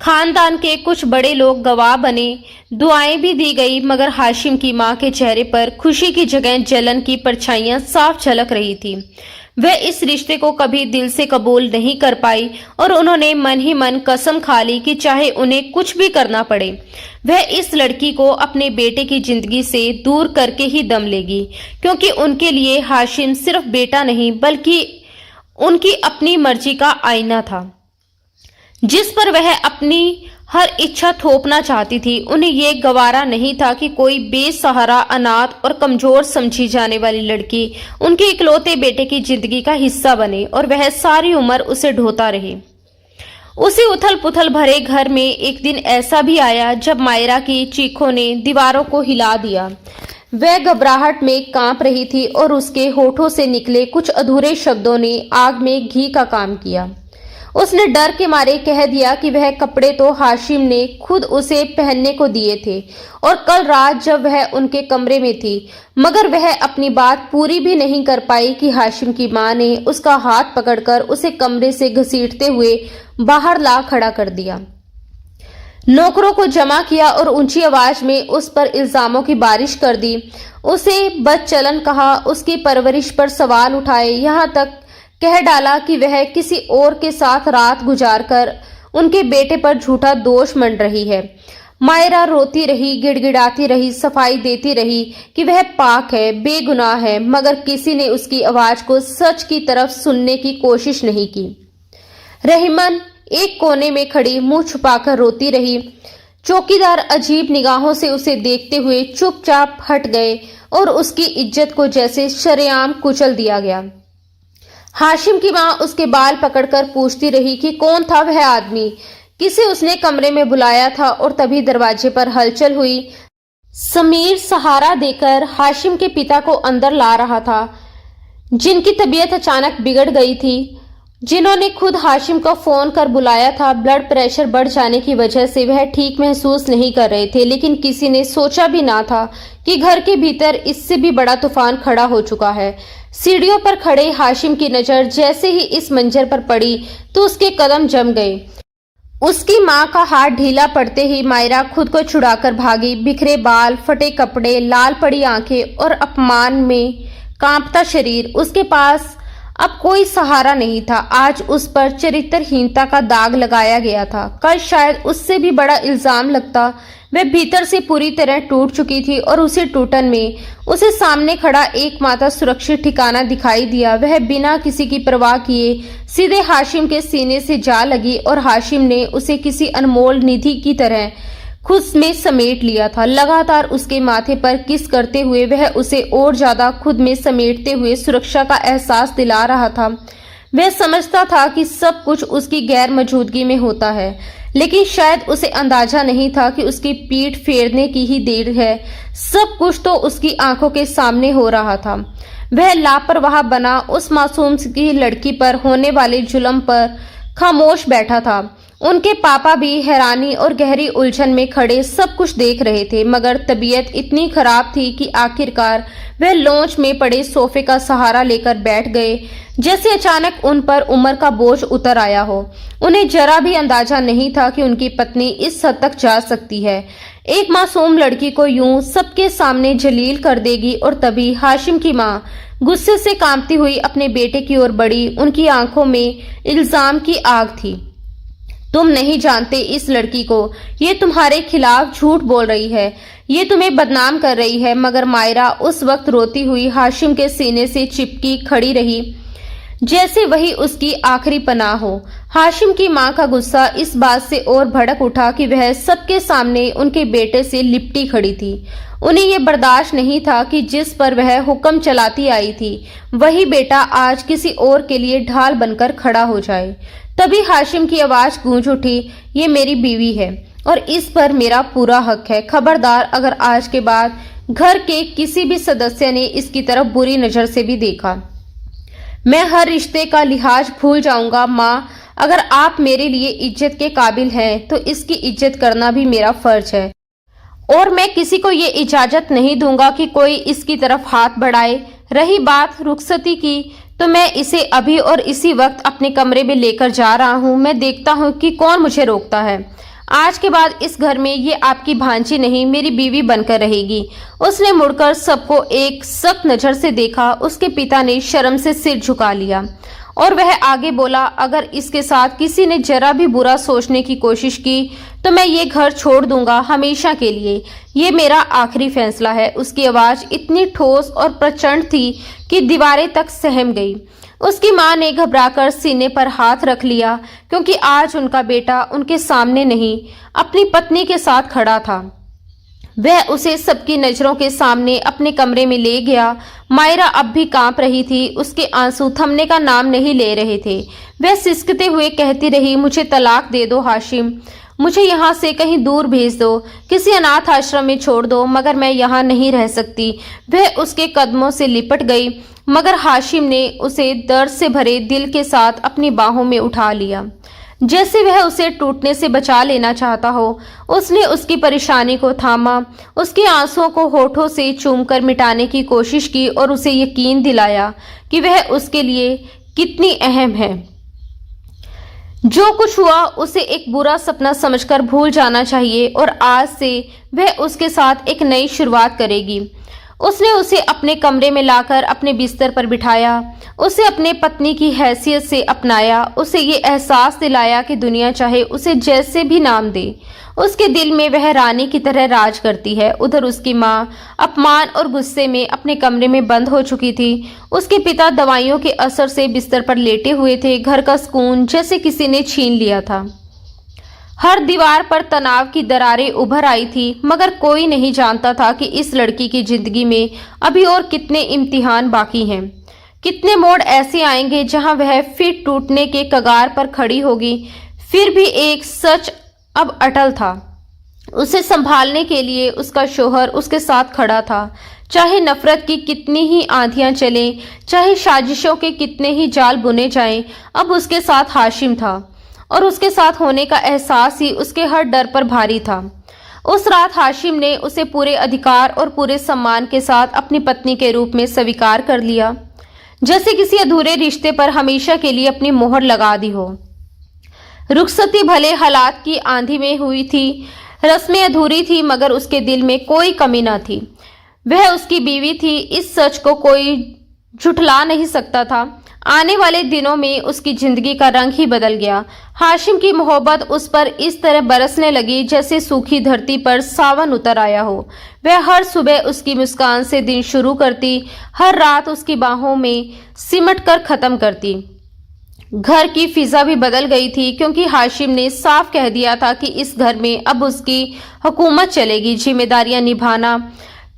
Speaker 1: खानदान के कुछ बड़े लोग गवाह बने, दुआएं भी दी गई, मगर हाशिम की मां के चेहरे पर खुशी की जगह जलन की परछाइयां साफ झलक रही थी। वह इस रिश्ते को कभी दिल से कबूल नहीं कर पाई और उन्होंने मन ही मन कसम खा ली कि चाहे उन्हें कुछ भी करना पड़े, वह इस लड़की को अपने बेटे की जिंदगी से दूर करके ही दम लेगी, क्योंकि उनके लिए हाशिम सिर्फ बेटा नहीं बल्कि उनकी अपनी मर्जी का आईना था, जिस पर वह अपनी हर इच्छा थोपना चाहती थी। उन्हें ये गवारा नहीं था कि कोई बेसहारा, अनाथ और कमजोर समझी जाने वाली लड़की उनके इकलौते बेटे की जिंदगी का हिस्सा बने और वह सारी उम्र उसे ढोता रहे। उसी उथल पुथल भरे घर में एक दिन ऐसा भी आया जब मायरा की चीखों ने दीवारों को हिला दिया। वह घबराहट में कांप रही थी और उसके होठों से निकले कुछ अधूरे शब्दों ने आग में घी का काम किया। उसने डर के मारे कह दिया कि वह कपड़े तो हाशिम ने खुद उसे पहनने को दिए थे और कल रात जब वह उनके कमरे में थी, मगर वह अपनी बात पूरी भी नहीं कर पाई कि हाशिम की मां ने उसका हाथ पकड़कर उसे कमरे से घसीटते हुए बाहर ला खड़ा कर दिया। नौकरों को जमा किया और ऊंची आवाज में उस पर इल्जामों की बारिश कर दी। उसे बदचलन कहा, उसकी परवरिश पर सवाल उठाए, यहाँ तक कह डाला कि वह किसी और के साथ रात गुजारकर उनके बेटे पर झूठा दोष मंड रही है। मायरा रोती रही, गिड़गिड़ाती रही, सफाई देती रही कि वह पाक है, बेगुनाह है, मगर किसी ने उसकी आवाज को सच की तरफ सुनने की कोशिश नहीं की। रहीमन एक कोने में खड़ी मुंह छुपाकर रोती रही। चौकीदार अजीब निगाहों से उसे देखते हुए चुपचाप हट गए और उसकी इज्जत को जैसे शरेआम कुचल दिया गया। हाशिम की मां उसके बाल पकड़कर पूछती रही कि कौन था वह आदमी, किसे उसने कमरे में बुलाया था, और तभी दरवाजे पर हलचल हुई। समीर सहारा देकर हाशिम के पिता को अंदर ला रहा था, जिनकी तबीयत अचानक बिगड़ गई थी, जिन्होंने खुद हाशिम को फोन कर बुलाया था। ब्लड प्रेशर बढ़ जाने की वजह से वह ठीक महसूस नहीं कर रहे थे, लेकिन किसी ने सोचा भी ना था कि घर के भीतर इससे भी बड़ा तूफान खड़ा हो चुका है। सीढ़ियों पर खड़े हाशिम की नजर जैसे ही इस मंजर पर पड़ी तो उसके कदम जम गए। उसकी मां का हाथ ढीला पड़ते ही मायरा खुद को छुड़ाकर भागी। बिखरे बाल, फटे कपड़े, लाल पड़ी आंखें और अपमान में कांपता शरीर। उसके पास अब कोई सहारा नहीं था। आज उस पर चरित्रहीनता का दाग लगाया गया था। कल शायद उससे भी बड़ा इल्जाम लगता। वह भीतर से पूरी तरह टूट चुकी थी और उसी टूटन में उसे सामने खड़ा एकमात्र सुरक्षित ठिकाना दिखाई दिया। वह बिना किसी की परवाह किए सीधे हाशिम के सीने से जा लगी और हाशिम ने उसे किसी अनमोल निधि की तरह खुद में समेट लिया था। लगातार उसके माथे पर किस करते हुए वह उसे और ज्यादा खुद में समेटते हुए सुरक्षा का एहसास दिला रहा था। वह समझता था कि सब कुछ उसकी गैर मौजूदगी में होता है, लेकिन शायद उसे अंदाजा नहीं था कि उसकी पीठ फेरने की ही देर है। सब कुछ तो उसकी आंखों के सामने हो रहा था। वह लापरवाह बना उस मासूम की लड़की पर होने वाले जुल्म पर खामोश बैठा था। उनके पापा भी हैरानी और गहरी उलझन में खड़े सब कुछ देख रहे थे, मगर तबीयत इतनी खराब थी कि आखिरकार वह लॉन्च में पड़े सोफे का सहारा लेकर बैठ गए, जैसे अचानक उन पर उम्र का बोझ उतर आया हो। उन्हें जरा भी अंदाजा नहीं था कि उनकी पत्नी इस हद तक जा सकती है, एक मासूम लड़की को यूं सबके सामने जलील कर देगी। और तभी हाशिम की मां गुस्से से कांपती हुई अपने बेटे की ओर बढ़ी। उनकी आंखों में इल्जाम की आग थी। तुम नहीं जानते इस लड़की को, ये तुम्हारे खिलाफ झूठ बोल रही है, ये तुम्हें बदनाम कर रही है। मगर मायरा उस वक्त रोती हुई हाशिम के सीने से चिपकी खड़ी रही, जैसे वही उसकी आखिरी पनाह हो। हाशिम की मां का गुस्सा इस बात से और भड़क उठा कि वह सबके सामने उनके बेटे से लिपटी खड़ी थी। उन्हें यह बर्दाश्त नहीं था कि जिस पर वह हुक्म चलाती आई थी, वही बेटा आज किसी और के लिए ढाल बनकर खड़ा हो जाए। तभी हाशिम की आवाज गूंज उठी, ये मेरी बीवी है और इस पर मेरा पूरा हक है। खबरदार, अगर आज के बाद घर के किसी भी सदस्य ने इसकी तरफ बुरी नजर से भी देखा, मैं हर रिश्ते का लिहाज भूल जाऊंगा। माँ, अगर आप मेरे लिए इज्जत के काबिल हैं तो इसकी इज्जत करना भी मेरा फर्ज है। और मैं किसी को ये इजाजत नहीं दूंगा कि कोई इसकी तरफ हाथ बढ़ाए। रही बात रुखसती की, तो मैं इसे अभी और इसी वक्त अपने कमरे में लेकर जा रहा हूँ। मैं देखता हूँ कि कौन मुझे रोकता है। आज के बाद इस घर में ये आपकी भांजी नहीं, मेरी बीवी बनकर रहेगी। उसने मुड़कर सबको एक सख्त नजर से देखा। उसके पिता ने शर्म से सिर झुका लिया और वह आगे बोला, अगर इसके साथ किसी ने जरा भी बुरा सोचने की कोशिश की तो मैं ये घर छोड़ दूंगा हमेशा के लिए। ये मेरा आखिरी फैसला है। उसकी आवाज इतनी ठोस और प्रचंड थी कि दीवारें तक सहम गई। उसकी मां ने घबराकर सीने पर हाथ रख लिया, क्योंकि आज उनका बेटा उनके सामने नहीं, अपनी पत्नी के साथ खड़ा था। वह उसे सबकी नजरों के सामने अपने कमरे में ले गया। मायरा अब भी कांप रही थी। उसके आंसू थमने का नाम नहीं ले रहे थे। वह सिसकते हुए कहती रही, मुझे तलाक दे दो हाशिम, मुझे यहाँ से कहीं दूर भेज दो, किसी अनाथ आश्रम में छोड़ दो, मगर मैं यहाँ नहीं रह सकती। वह उसके कदमों से लिपट गई, मगर हाशिम ने उसे दर्द से भरे दिल के साथ अपनी बाहों में उठा लिया, जैसे वह उसे टूटने से बचा लेना चाहता हो। उसने उसकी परेशानी को थामा, उसके आंसुओं को होठों से चूमकर मिटाने की कोशिश की और उसे यकीन दिलाया कि वह उसके लिए कितनी अहम है। जो कुछ हुआ उसे एक बुरा सपना समझकर भूल जाना चाहिए और आज से वह उसके साथ एक नई शुरुआत करेगी। उसने उसे अपने कमरे में लाकर अपने बिस्तर पर बिठाया, उसे अपने पत्नी की हैसियत से अपनाया, उसे ये एहसास दिलाया कि दुनिया चाहे उसे जैसे भी नाम दे, उसके दिल में वह रानी की तरह राज करती है। उधर उसकी माँ अपमान और गुस्से में अपने कमरे में बंद हो चुकी थी। उसके पिता दवाइयों के असर से बिस्तर पर लेटे हुए थे। घर का सुकून जैसे किसी ने छीन लिया था। हर दीवार पर तनाव की दरारें उभर आई थी, मगर कोई नहीं जानता था कि इस लड़की की जिंदगी में अभी और कितने इम्तिहान बाकी हैं। कितने मोड़ ऐसे आएंगे जहां वह फिर टूटने के कगार पर खड़ी होगी। फिर भी एक सच अब अटल था, उसे संभालने के लिए उसका शोहर उसके साथ खड़ा था। चाहे नफरत की कितनी ही आंधियां चलें, चाहे साजिशों के कितने ही जाल बुने जाएं, अब उसके साथ हाशिम था और उसके साथ होने का एहसास ही उसके हर डर पर भारी था। उस रात हाशिम ने उसे पूरे अधिकार और पूरे सम्मान के साथ अपनी पत्नी के रूप में स्वीकार कर लिया, जैसे किसी अधूरे रिश्ते पर हमेशा के लिए अपनी मोहर लगा दी हो। रुखसती भले हालात की आंधी में हुई थी, रस्में अधूरी थी, मगर उसके दिल में कोई कमी न थी। वह उसकी बीवी थी, इस सच को कोई झुठला नहीं सकता था। आने वाले दिनों में उसकी जिंदगी का रंग ही बदल गया। हाशिम की मोहब्बत उस पर इस तरह बरसने लगी जैसे सूखी धरती पर सावन उतर आया हो। वह हर सुबह उसकी मुस्कान से दिन शुरू करती, हर रात उसकी बाहों में सिमट कर खत्म करती। घर की फिजा भी बदल गई थी, क्योंकि हाशिम ने साफ कह दिया था कि इस घर में अब उसकी हुकूमत चलेगी। जिम्मेदारियां निभाना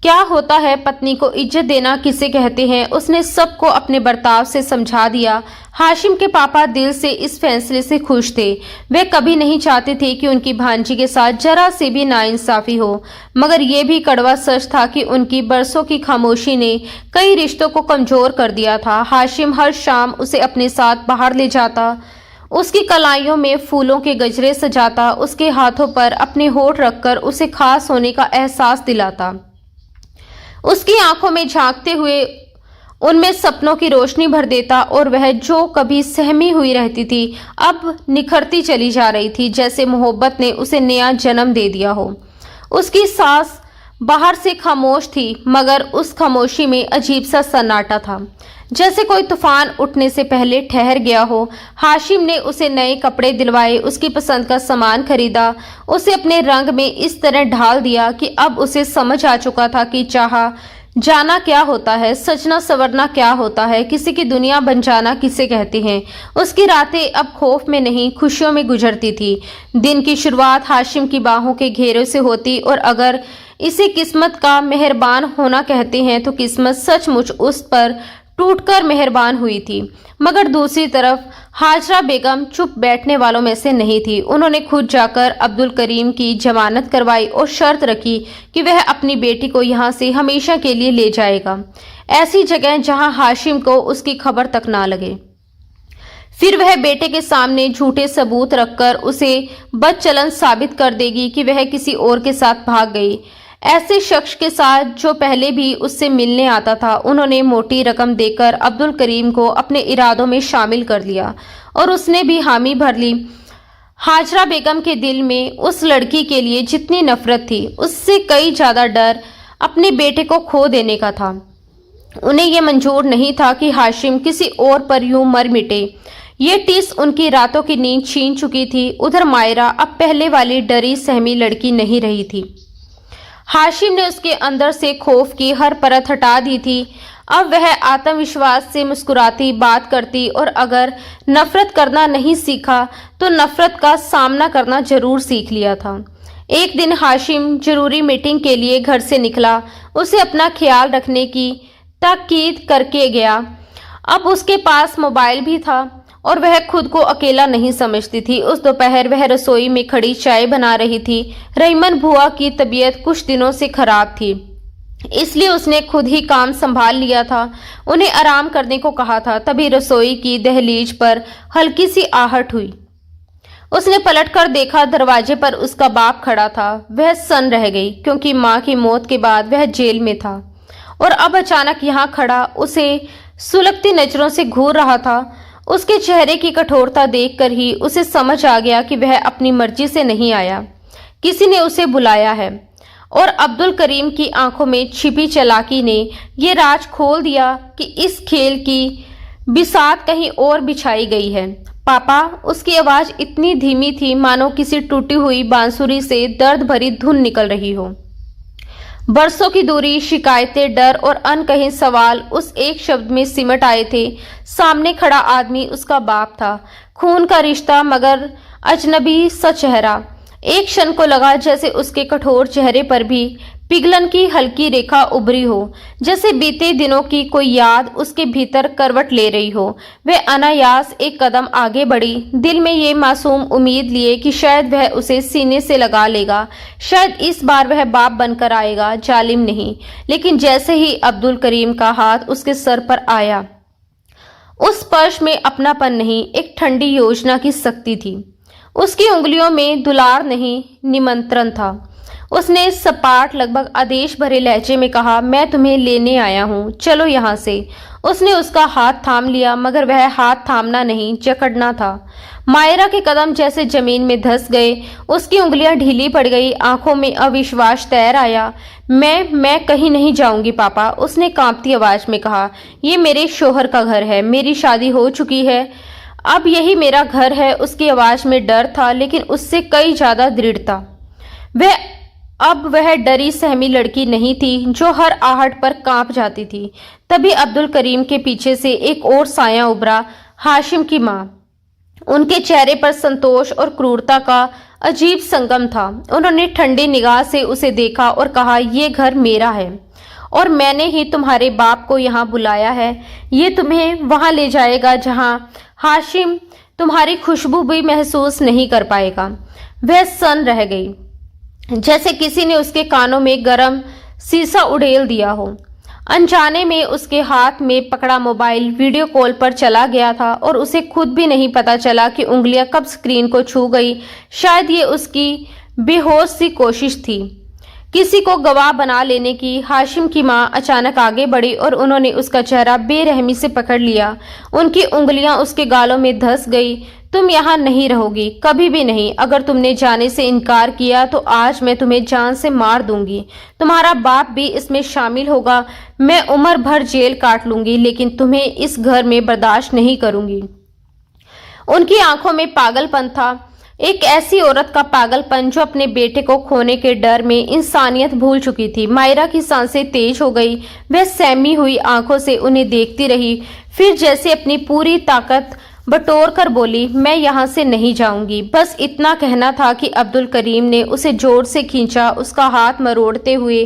Speaker 1: क्या होता है, पत्नी को इज्जत देना किसे कहते हैं, उसने सबको अपने बर्ताव से समझा दिया। हाशिम के पापा दिल से इस फैसले से खुश थे। वे कभी नहीं चाहते थे कि उनकी भांजी के साथ जरा से भी नाइंसाफी हो, मगर यह भी कड़वा सच था कि उनकी बरसों की खामोशी ने कई रिश्तों को कमजोर कर दिया था। हाशिम हर शाम उसे अपने साथ बाहर ले जाता, उसकी कलाइयों में फूलों के गजरे सजाता, उसके हाथों पर अपने होठ रखकर उसे खास होने का एहसास दिलाता। उसकी आंखों में झांकते हुए उनमें सपनों की रोशनी भर देता और वह जो कभी सहमी हुई रहती थी अब निखरती चली जा रही थी, जैसे मोहब्बत ने उसे नया जन्म दे दिया हो। उसकी सांस बाहर से खामोश थी, मगर उस खामोशी में अजीब सा सन्नाटा था, जैसे कोई तूफान उठने से पहले ठहर गया हो। हाशिम ने उसे नए कपड़े दिलवाए, उसकी पसंद का सामान खरीदा, उसे अपने रंग में इस तरह ढाल दिया कि अब उसे समझ आ चुका था कि चाहा जाना क्या होता है, सजना संवरना क्या होता है, किसी की दुनिया बन जाना किसे कहते हैं। उसकी रातें अब खौफ में नहीं, खुशियों में गुजरती थी। दिन की शुरुआत हाशिम की बाहों के घेरे से होती, और अगर इसे किस्मत का मेहरबान होना कहते हैं तो किस्मत सचमुच उस पर टूटकर मेहरबान हुई थी। मगर दूसरी तरफ हाजरा बेगम चुप बैठने वालों में से नहीं थी। उन्होंने खुद जाकर अब्दुल करीम की जमानत करवाई और शर्त रखी कि वह अपनी बेटी को यहाँ से हमेशा के लिए ले जाएगा, ऐसी जगह जहाँ हाशिम को उसकी खबर तक ना लगे। फिर वह बेटे के सामने झूठे सबूत रखकर उसे बदचलन साबित कर देगी कि वह किसी और के साथ भाग गई। ऐसे शख्स के साथ जो पहले भी उससे मिलने आता था। उन्होंने मोटी रकम देकर अब्दुल करीम को अपने इरादों में शामिल कर लिया और उसने भी हामी भर ली। हाजरा बेगम के दिल में उस लड़की के लिए जितनी नफरत थी, उससे कई ज़्यादा डर अपने बेटे को खो देने का था। उन्हें यह मंजूर नहीं था कि हाशिम किसी और पर यूं मर मिटे। ये टिस उनकी रातों की नींद छीन चुकी थी। उधर मायरा अब पहले वाली डरी सहमी लड़की नहीं रही थी। हाशिम ने उसके अंदर से खौफ की हर परत हटा दी थी। अब वह आत्मविश्वास से मुस्कुराती, बात करती और अगर नफरत करना नहीं सीखा तो नफरत का सामना करना जरूर सीख लिया था। एक दिन हाशिम जरूरी मीटिंग के लिए घर से निकला। उसे अपना ख्याल रखने की ताकीद करके गया। अब उसके पास मोबाइल भी था और वह खुद को अकेला नहीं समझती थी। उस दोपहर वह रसोई में खड़ी चाय बना रही थी। रहीमन बुआ की तबीयत कुछ दिनों से खराब थी, इसलिए उसने खुद ही काम संभाल लिया था। उन्हें आराम करने को कहा था। तभी रसोई की दहलीज पर हल्की सी आहट हुई। उसने पलटकर देखा, दरवाजे पर उसका बाप खड़ा था। वह सन रह गई, क्योंकि माँ की मौत के बाद वह जेल में था और अब अचानक यहाँ खड़ा उसे सुलगती नजरों से घूर रहा था। उसके चेहरे की कठोरता देखकर ही उसे समझ आ गया कि वह अपनी मर्जी से नहीं आया, किसी ने उसे बुलाया है। और अब्दुल करीम की आंखों में छिपी चालाकी ने यह राज खोल दिया कि इस खेल की बिसात कहीं और बिछाई गई है। पापा, उसकी आवाज इतनी धीमी थी मानो किसी टूटी हुई बांसुरी से दर्द भरी धुन निकल रही हो। बरसों की दूरी, शिकायतें, डर और अनकहे सवाल उस एक शब्द में सिमट आए थे। सामने खड़ा आदमी उसका बाप था। खून का रिश्ता मगर अजनबी सा चेहरा। एक क्षण को लगा जैसे उसके कठोर चेहरे पर भी पिघलन की हल्की रेखा उभरी हो, जैसे बीते दिनों की कोई याद उसके भीतर करवट ले रही हो। वह अनायास एक कदम आगे बढ़ी, दिल में ये मासूम उम्मीद लिए कि शायद वह उसे सीने से लगा लेगा, शायद इस बार वह बाप बनकर आएगा, जालिम नहीं। लेकिन जैसे ही अब्दुल करीम का हाथ उसके सर पर आया, उस स्पर्श में अपनापन नहीं, एक ठंडी योजना की शक्ति थी। उसकी उंगलियों में दुलार नहीं, निमंत्रण था। उसने सपाट, लगभग आदेश भरे लहजे में कहा, मैं तुम्हें लेने आया हूँ, चलो यहाँ से। उसने उसका हाथ थाम लिया, मगर वह हाथ थामना नहीं, जकड़ना था। मायरा के कदम जैसे जमीन में धंस गए। उसकी उंगलियां ढीली पड़ गई, आंखों में अविश्वास तैर आया। मैं कहीं नहीं जाऊंगी पापा, उसने कांपती आवाज में कहा। ये मेरे शोहर का घर है, मेरी शादी हो चुकी है, अब यही मेरा घर है। उसकी आवाज में डर था, लेकिन उससे कई ज्यादा दृढ़ता। वह डरी सहमी लड़की नहीं थी जो हर आहट पर कांप जाती थी। तभी अब्दुल करीम के पीछे से एक और साया उभरा, हाशिम की माँ। उनके चेहरे पर संतोष और क्रूरता का अजीब संगम था। उन्होंने ठंडी निगाह से उसे देखा और कहा, ये घर मेरा है और मैंने ही तुम्हारे बाप को यहाँ बुलाया है। ये तुम्हें वहां ले जाएगा जहां हाशिम तुम्हारी खुशबू भी महसूस नहीं कर पाएगा। वह सन रह गई, जैसे किसी ने उसके कानों में गरम शीशा उड़ेल दिया हो। अनजाने में उसके हाथ में पकड़ा मोबाइल वीडियो कॉल पर चला गया था और उसे खुद भी नहीं पता चला कि उंगलियां कब स्क्रीन को छू गई। शायद ये उसकी बेहोश सी कोशिश थी किसी को गवाह बना लेने की। हाशिम की मां अचानक आगे बढ़ी और उन्होंने उसका चेहरा बेरहमी से पकड़ लिया। उनकी उंगलियां उसके गालों में धंस गई। तुम यहाँ नहीं रहोगी, कभी भी नहीं। अगर तुमने जाने से इनकार किया तो आज मैं तुम्हें जान से मार दूंगी। तुम्हारा बाप भी इसमें शामिल होगा। मैं उम्र भर जेल काट लूंगी, लेकिन तुम्हें इस घर में बर्दाश्त नहीं करूंगी। उनकी आंखों में पागलपन था, एक ऐसी औरत का पागलपन जो अपने बेटे को खोने के डर में इंसानियत भूल चुकी थी। मायरा की सांसें तेज हो गई। वह सहमी हुई आंखों से उन्हें देखती रही, फिर जैसे अपनी पूरी ताकत बटोर कर बोली, मैं यहाँ से नहीं जाऊंगी। बस इतना कहना था कि अब्दुल करीम ने उसे जोर से खींचा। उसका हाथ मरोड़ते हुए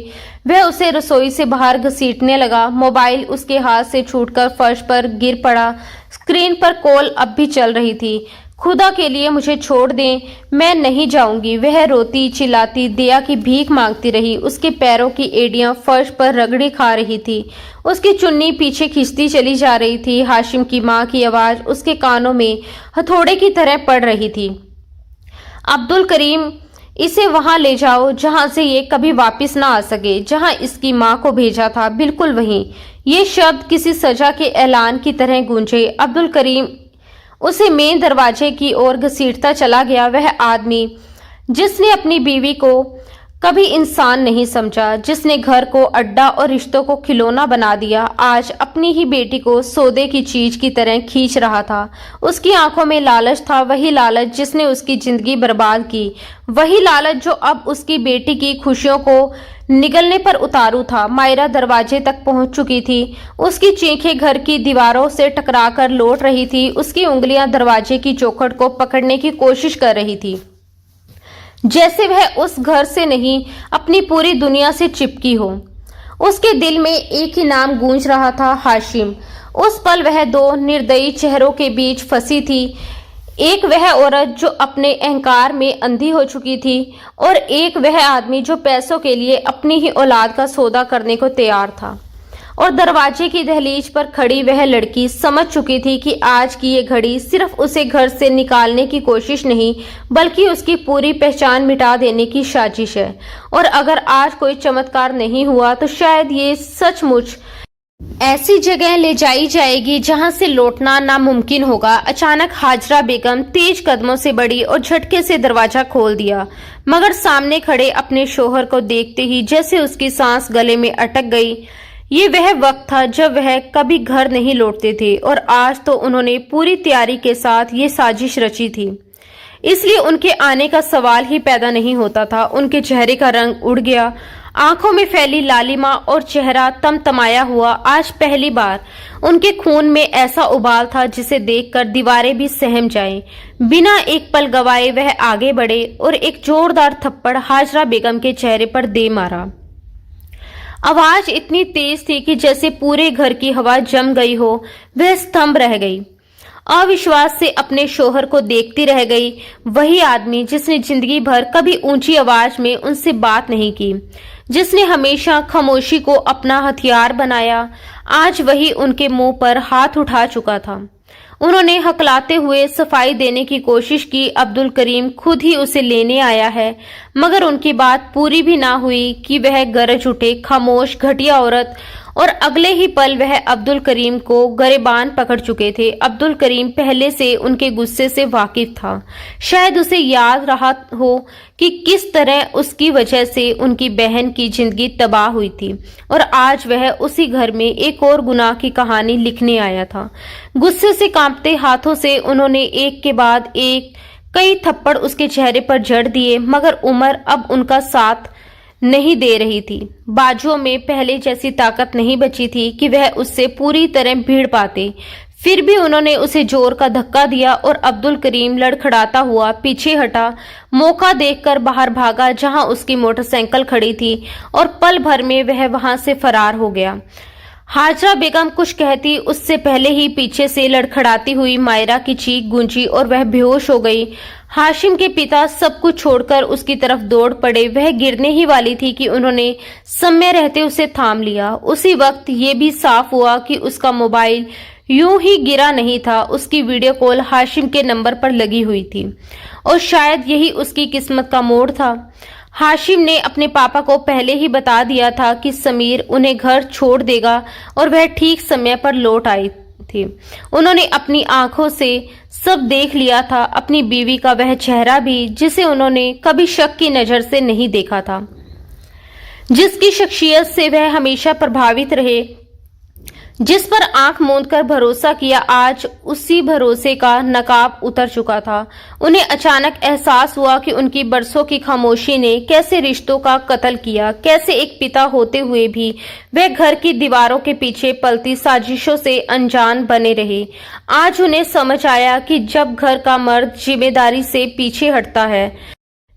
Speaker 1: वह उसे रसोई से बाहर घसीटने लगा। मोबाइल उसके हाथ से छूटकर फर्श पर गिर पड़ा। स्क्रीन पर कॉल अब भी चल रही थी। खुदा के लिए मुझे छोड़ दें, मैं नहीं जाऊंगी। वह रोती चिल्लाती दया की भीख मांगती रही। उसके पैरों की एड़ियां फर्श पर रगड़ी खा रही थी। उसकी चुन्नी पीछे खींचती चली जा रही थी। हाशिम की मां की आवाज उसके कानों में हथौड़े की तरह पड़ रही थी। अब्दुल करीम इसे वहां ले जाओ जहां से ये कभी वापस ना आ सके, जहां इसकी मां को भेजा था, बिल्कुल वहीं। ये शब्द किसी सजा के ऐलान की तरह गूंजे। अब्दुल करीम उसे मेन दरवाजे की ओर घसीटता चला गया। वह आदमी जिसने अपनी बीवी को कभी इंसान नहीं समझा, जिसने घर को अड्डा और रिश्तों को खिलौना बना दिया, आज अपनी ही बेटी को सौदे की चीज की तरह खींच रहा था। उसकी आंखों में लालच था, वही लालच जिसने उसकी जिंदगी बर्बाद की, वही लालच जो अब उसकी बेटी की खुशियों को निगलने पर उतारू था। मायरा दरवाजे तक पहुंच चुकी थी। उसकी चीखें घर की दीवारों से टकराकर लौट रही थी। उसकी उंगलियां दरवाजे की चौखट को पकड़ने की कोशिश कर रही थी, जैसे वह उस घर से नहीं, अपनी पूरी दुनिया से चिपकी हो। उसके दिल में एक ही नाम गूंज रहा था, हाशिम। उस पल वह दो निर्दयी चेहरों के बीच फंसी थी। एक वह औरत जो अपने अहंकार में अंधी हो चुकी थी, और एक वह आदमी जो पैसों के लिए अपनी ही औलाद का सौदा करने को तैयार था। और दरवाजे की दहलीज पर खड़ी वह लड़की समझ चुकी थी कि आज की ये घड़ी सिर्फ उसे घर से निकालने की कोशिश नहीं, बल्कि उसकी पूरी पहचान मिटा देने की साजिश है। और अगर आज कोई चमत्कार नहीं हुआ तो शायद ये सचमुच ऐसी जगह ले जाई जाएगी जहां से लौटना नामुमकिन होगा। अचानक हाजरा बेगम तेज कदमों से बढ़ी और झटके से दरवाजा खोल दिया, मगर सामने खड़े अपने शोहर को देखते ही जैसे उसकी सांस गले में अटक गई। ये वह वक्त था जब वह कभी घर नहीं लौटते थे, और आज तो उन्होंने पूरी तैयारी के साथ ये साजिश रची थी, इसलिए उनके आने का सवाल ही पैदा नहीं होता था। उनके चेहरे का रंग उड़ गया, आंखों में फैली लालिमा और चेहरा तमतमाया हुआ। आज पहली बार उनके खून में ऐसा उबाल था जिसे देखकर दीवारें भी सहम जाएं। बिना एक पल गवाए वह आगे बढ़े और एक जोरदार थप्पड़ हाजरा बेगम के चेहरे पर दे मारा। आवाज इतनी तेज थी कि जैसे पूरे घर की हवा जम गई हो। वह स्तंभ रह गई, अविश्वास से अपने शोहर को देखती रह गई। वही आदमी जिसने जिंदगी भर कभी ऊंची आवाज में उनसे बात नहीं की, जिसने हमेशा खामोशी को अपना हथियार बनाया, आज वही उनके मुंह पर हाथ उठा चुका था। उन्होंने हकलाते हुए सफाई देने की कोशिश की। अब्दुल करीम खुद ही उसे लेने आया है, मगर उनकी बात पूरी भी ना हुई कि वह गरज उठे, खामोश घटिया औरत। और अगले ही पल वह अब्दुल करीम को गरेबान पकड़ चुके थे। अब्दुल करीम पहले से उनके गुस्से से वाकिफ था। शायद उसे याद रहा हो कि किस तरह उसकी वजह से उनकी बहन की जिंदगी तबाह हुई थी, और आज वह उसी घर में एक और गुनाह की कहानी लिखने आया था। गुस्से से कांपते हाथों से उन्होंने एक के बाद एक कई थप्पड़ उसके चेहरे पर जड़ दिए, मगर उम्र अब उनका साथ नहीं दे रही थी। बाजुओं में पहले जैसी ताकत नहीं बची थी कि वह उससे पूरी तरह भीड़ पाते। फिर भी उन्होंने उसे जोर का धक्का दिया और अब्दुल करीम लड़खड़ाता हुआ पीछे हटा, मौका देखकर बाहर भागा जहां उसकी मोटरसाइकिल खड़ी थी, और पल भर में वह वहां से फरार हो गया। हाजरा बेगम कुछ कहती उससे पहले ही पीछे से लड़खड़ाती हुई मायरा की चीख गूंजी और वह बेहोश हो गई। हाशिम के पिता सब कुछ छोड़कर उसकी तरफ दौड़ पड़े। वह गिरने ही वाली थी कि उन्होंने समय रहते उसे थाम लिया। उसी वक्त ये भी साफ हुआ कि उसका मोबाइल यूं ही गिरा नहीं था, उसकी वीडियो कॉल हाशिम के नंबर पर लगी हुई थी, और शायद यही उसकी किस्मत का मोड़ था। हाशिम ने अपने पापा को पहले ही बता दिया था कि समीर उन्हें घर छोड़ देगा, और वह ठीक समय पर लौट आई थी। उन्होंने अपनी आंखों से सब देख लिया था, अपनी बीवी का वह चेहरा भी जिसे उन्होंने कभी शक की नजर से नहीं देखा था, जिसकी शख्सियत से वह हमेशा प्रभावित रहे, जिस पर आंख मूंद कर भरोसा किया। आज उसी भरोसे का नकाब उतर चुका था। उन्हें अचानक एहसास हुआ कि उनकी बरसों की खामोशी ने कैसे रिश्तों का कत्ल किया, कैसे एक पिता होते हुए भी वह घर की दीवारों के पीछे पलती साजिशों से अनजान बने रहे। आज उन्हें समझ आया कि जब घर का मर्द जिम्मेदारी से पीछे हटता है,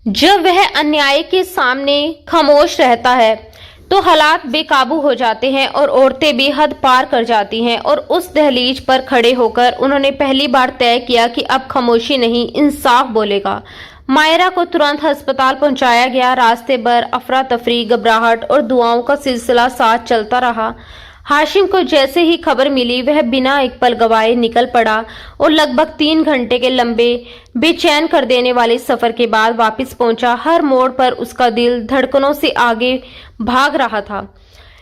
Speaker 1: जब वह अन्याय के सामने खामोश रहता है, तो हालात बेकाबू हो जाते हैं और औरतें भी हद पार कर जाती हैं। और उस दहलीज पर खड़े होकर उन्होंने पहली बार तय किया कि अब खामोशी नहीं, इंसाफ बोलेगा। मायरा को तुरंत अस्पताल पहुंचाया गया। रास्ते भर अफरा तफरी, घबराहट और दुआओं का सिलसिला साथ चलता रहा। हाशिम को जैसे ही खबर मिली वह बिना एक पल गवाए निकल पड़ा और लगभग 3 घंटे के लंबे बेचैन कर देने वाले सफर के बाद वापस पहुंचा। हर मोड़ पर उसका दिल धड़कनों से आगे भाग रहा था।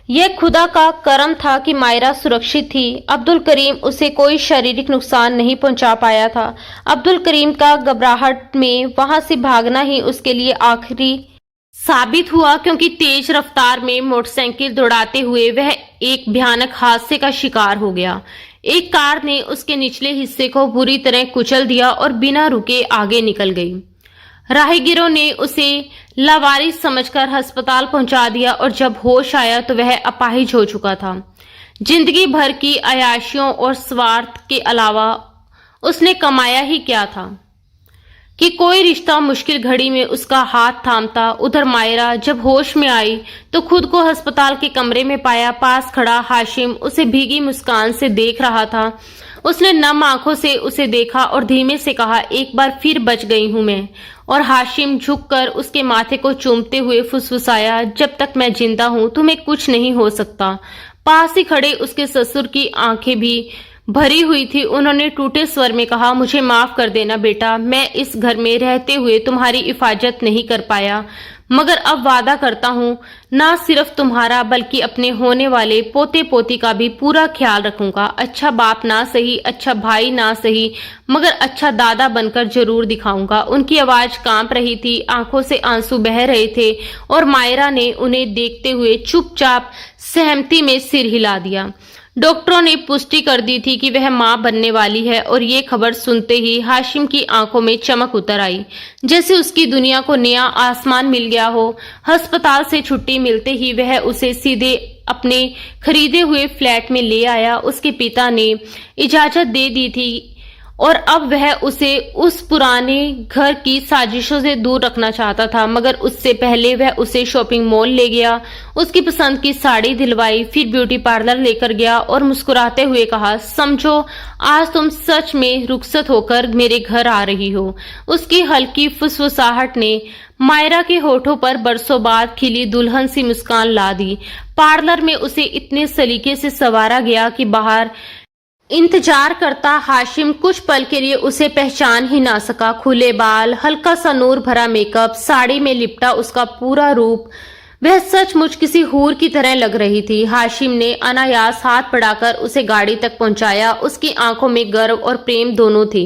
Speaker 1: यह खुदा का करम था कि मायरा सुरक्षित थी। अब्दुल करीम उसे कोई शारीरिक नुकसान नहीं पहुंचा पाया था। अब्दुल करीम का घबराहट में वहां से भागना ही उसके लिए आखिरी साबित हुआ, क्योंकि तेज रफ्तार में मोटरसाइकिल दौड़ाते हुए वह एक भयानक हादसे का शिकार हो गया। एक कार ने उसके निचले हिस्से को बुरी तरह कुचल दिया और बिना रुके आगे निकल गई। राहगीरों ने उसे लावारिस समझकर अस्पताल पहुंचा दिया और जब होश आया तो वह अपाहिज हो चुका था। जिंदगी भर की अयाशियों और स्वार्थ के अलावा उसने कमाया ही क्या था कि कोई रिश्ता मुश्किल घड़ी में उसका हाथ थामता। उधर मायरा जब होश में आई तो खुद को अस्पताल के कमरे में पाया। पास खड़ा हाशिम उसे भीगी मुस्कान से देख रहा था। उसने नम आंखों से उसे देखा और धीमे से कहा, एक बार फिर बच गई हूं मैं। और हाशिम झुककर उसके माथे को चूमते हुए फुसफुसाया, जब तक मैं जिंदा हूं तुम्हें कुछ नहीं हो सकता। पास ही खड़े उसके ससुर की आंखें भी भरी हुई थी। उन्होंने टूटे स्वर में कहा, मुझे माफ कर देना बेटा, मैं इस घर में रहते हुए तुम्हारी हिफाजत नहीं कर पाया, मगर अब वादा करता हूँ ना सिर्फ तुम्हारा बल्कि अपने होने वाले पोते पोती का भी पूरा ख्याल रखूंगा। अच्छा बाप ना सही, अच्छा भाई ना सही, मगर अच्छा दादा बनकर जरूर दिखाऊंगा। उनकी आवाज कांप रही थी, आंखों से आंसू बह रहे थे और मायरा ने उन्हें देखते हुए चुपचाप सहमति में सिर हिला दिया। डॉक्टरों ने पुष्टि कर दी थी कि वह मां बनने वाली है और ये खबर सुनते ही हाशिम की आंखों में चमक उतर आई, जैसे उसकी दुनिया को नया आसमान मिल गया हो। अस्पताल से छुट्टी मिलते ही वह उसे सीधे अपने खरीदे हुए फ्लैट में ले आया। उसके पिता ने इजाजत दे दी थी और अब वह उसे उस पुराने घर की साजिशों से दूर रखना चाहता था, मगर उससे पहले वह उसे शॉपिंग मॉल ले गया, उसकी पसंद की साड़ी दिलवाई, फिर ब्यूटी पार्लर लेकर गया और मुस्कुराते हुए कहा, समझो आज तुम सच में रुखसत होकर मेरे घर आ रही हो। उसकी हल्की फुसफुसाहट ने मायरा के होठों पर बरसों बाद खिली दुल्हन सी मुस्कान ला दी। पार्लर में उसे इतने सलीके से संवारा गया कि बाहर इंतजार करता हाशिम कुछ पल के लिए उसे पहचान ही ना सका। खुले बाल, हल्का सा नूर भरा मेकअप, साड़ी में लिपटा उसका पूरा रूप, वह सचमुच किसी हूर की तरह लग रही थी। हाशिम ने अनायास हाथ बढ़ाकर उसे गाड़ी तक पहुंचाया। उसकी आंखों में गर्व और प्रेम दोनों थी।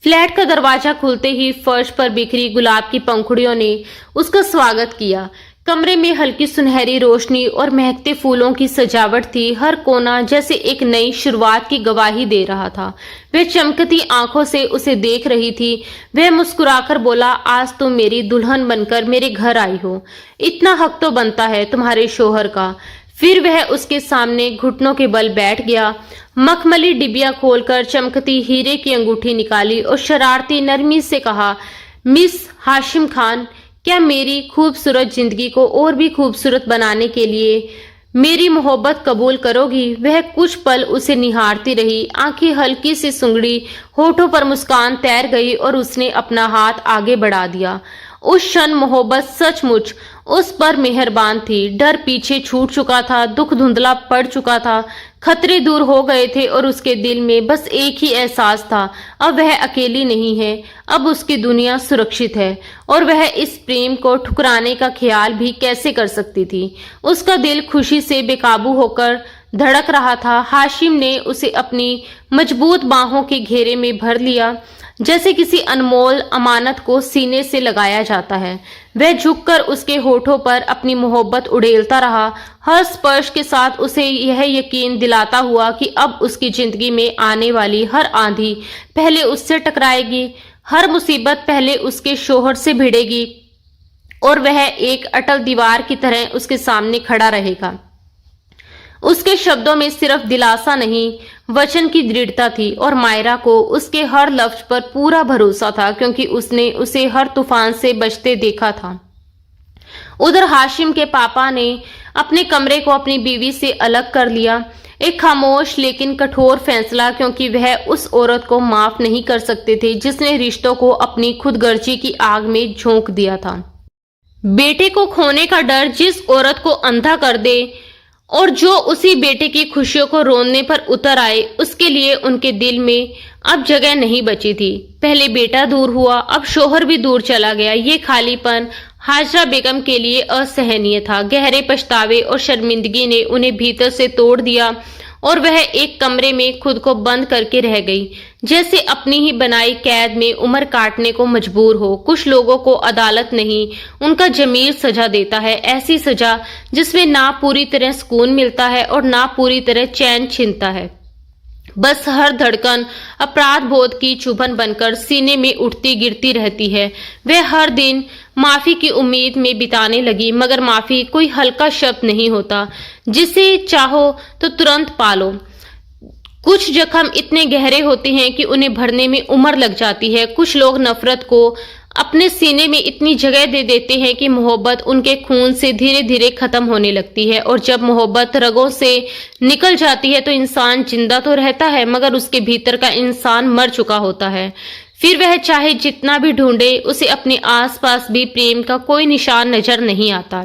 Speaker 1: फ्लैट का दरवाजा खुलते ही फर्श पर बिखरी गुलाब की पंखुड़ियों ने उसका स्वागत किया। कमरे में हल्की सुनहरी रोशनी और महकते फूलों की सजावट थी। हर कोना जैसे एक नई शुरुआत की गवाही दे रहा था। वह चमकती आंखों से उसे देख रही थी। वह मुस्कुराकर बोला, आज तुम मेरी दुल्हन बनकर मेरे घर आई हो, इतना हक तो बनता है तुम्हारे शोहर का। फिर वह उसके सामने घुटनों के बल बैठ गया, मखमली डिबिया खोलकर चमकती हीरे की अंगूठी निकाली और शरारती नरमी से कहा, मिस हाशिम खान, क्या मेरी खूबसूरत जिंदगी को और भी खूबसूरत बनाने के लिए मेरी मोहब्बत कबूल करोगी? वह कुछ पल उसे निहारती रही, आंखें हल्की सी सुंगड़ी, होठों पर मुस्कान तैर गई और उसने अपना हाथ आगे बढ़ा दिया। उस क्षण मोहब्बत सचमुच उस पर मेहरबान थी। डर पीछे छूट चुका था, दुख धुंधला पड़ चुका था, खतरे दूर हो गए थे और उसके दिल में बस एक ही एहसास था, अब वह अकेली नहीं है, अब उसकी दुनिया सुरक्षित है। और वह इस प्रेम को ठुकराने का ख्याल भी कैसे कर सकती थी। उसका दिल खुशी से बेकाबू होकर धड़क रहा था। हाशिम ने उसे अपनी मजबूत बाहों के घेरे में भर लिया, जैसे किसी अनमोल अमानत को सीने से लगाया जाता है। वह झुककर उसके होठों पर अपनी मोहब्बत उड़ेलता रहा, हर स्पर्श के साथ उसे यह यकीन दिलाता हुआ कि अब उसकी जिंदगी में आने वाली हर आंधी पहले उससे टकराएगी, हर मुसीबत पहले उसके शोहर से भिड़ेगी और वह एक अटल दीवार की तरह उसके सामने खड़ा रहेगा। उसके शब्दों में सिर्फ दिलासा नहीं, वचन की दृढ़ता थी और मायरा को उसके हर लफ्ज पर पूरा भरोसा था, क्योंकि उसने उसे हर तूफान से बचते देखा था। उधर हाशिम के पापा ने अपने कमरे को अपनी बीवी से अलग कर लिया, एक खामोश लेकिन कठोर फैसला, क्योंकि वह उस औरत को माफ नहीं कर सकते थे जिसने रिश्तों को अपनी खुदगर्जी की आग में झोंक दिया था। बेटे को खोने का डर जिस औरत को अंधा कर दे, और जो उसी बेटे की खुशियों को रोने पर उतर आए, उसके लिए उनके दिल में अब जगह नहीं बची थी। पहले बेटा दूर हुआ, अब शोहर भी दूर चला गया। ये खालीपन हाजरा बेगम के लिए असहनीय था। गहरे पछतावे और शर्मिंदगी ने उन्हें भीतर से तोड़ दिया और वह एक कमरे में खुद को बंद करके रह गई, जैसे अपनी ही बनाई कैद में उम्र काटने को मजबूर हो। कुछ लोगों को अदालत नहीं, उनका जमीर सजा देता है, ऐसी सजा जिसमें ना पूरी तरह सुकून मिलता है और ना पूरी तरह चैन छिनता है। बस हर धड़कन अपराध बोध की चुभन बनकर सीने में उठती गिरती रहती है। वह हर दिन माफी की उम्मीद में बिताने लगी, मगर माफी कोई हल्का शब्द नहीं होता जिसे चाहो तो तुरंत पालो। कुछ जख्म इतने गहरे होते हैं कि उन्हें भरने में उम्र लग जाती है। कुछ लोग नफरत को अपने सीने में इतनी जगह दे देते हैं कि मोहब्बत उनके खून से धीरे धीरे खत्म होने लगती है। और जब मोहब्बत रगों से निकल जाती है तो इंसान जिंदा तो रहता है, मगर उसके भीतर का इंसान मर चुका होता है। फिर वह चाहे जितना भी ढूंढे, उसे अपने आसपास भी प्रेम का कोई निशान नजर नहीं आता,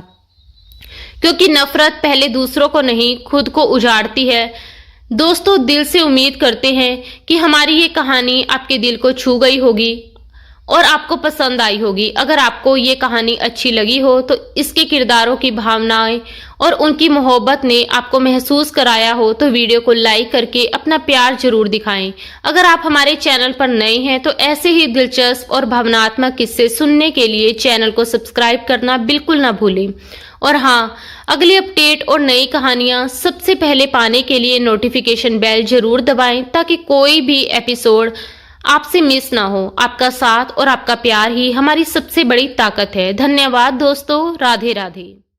Speaker 1: क्योंकि नफरत पहले दूसरों को नहीं, खुद को उजाड़ती है। दोस्तों, दिल से उम्मीद करते हैं कि हमारी ये कहानी आपके दिल को छू गई होगी और आपको पसंद आई होगी। अगर आपको ये कहानी अच्छी लगी हो तो इसके किरदारों की भावनाएं और उनकी मोहब्बत ने आपको महसूस कराया हो तो वीडियो को लाइक करके अपना प्यार जरूर दिखाएं। अगर आप हमारे चैनल पर नए हैं तो ऐसे ही दिलचस्प और भावनात्मक किस्से सुनने के लिए चैनल को सब्सक्राइब करना बिल्कुल ना भूलें। और हाँ, अगली अपडेट और नई कहानियां सबसे पहले पाने के लिए नोटिफिकेशन बेल जरूर दबाएं, ताकि कोई भी एपिसोड आपसे मिस ना हो। आपका साथ और आपका प्यार ही हमारी सबसे बड़ी ताकत है। धन्यवाद दोस्तों। राधे राधे।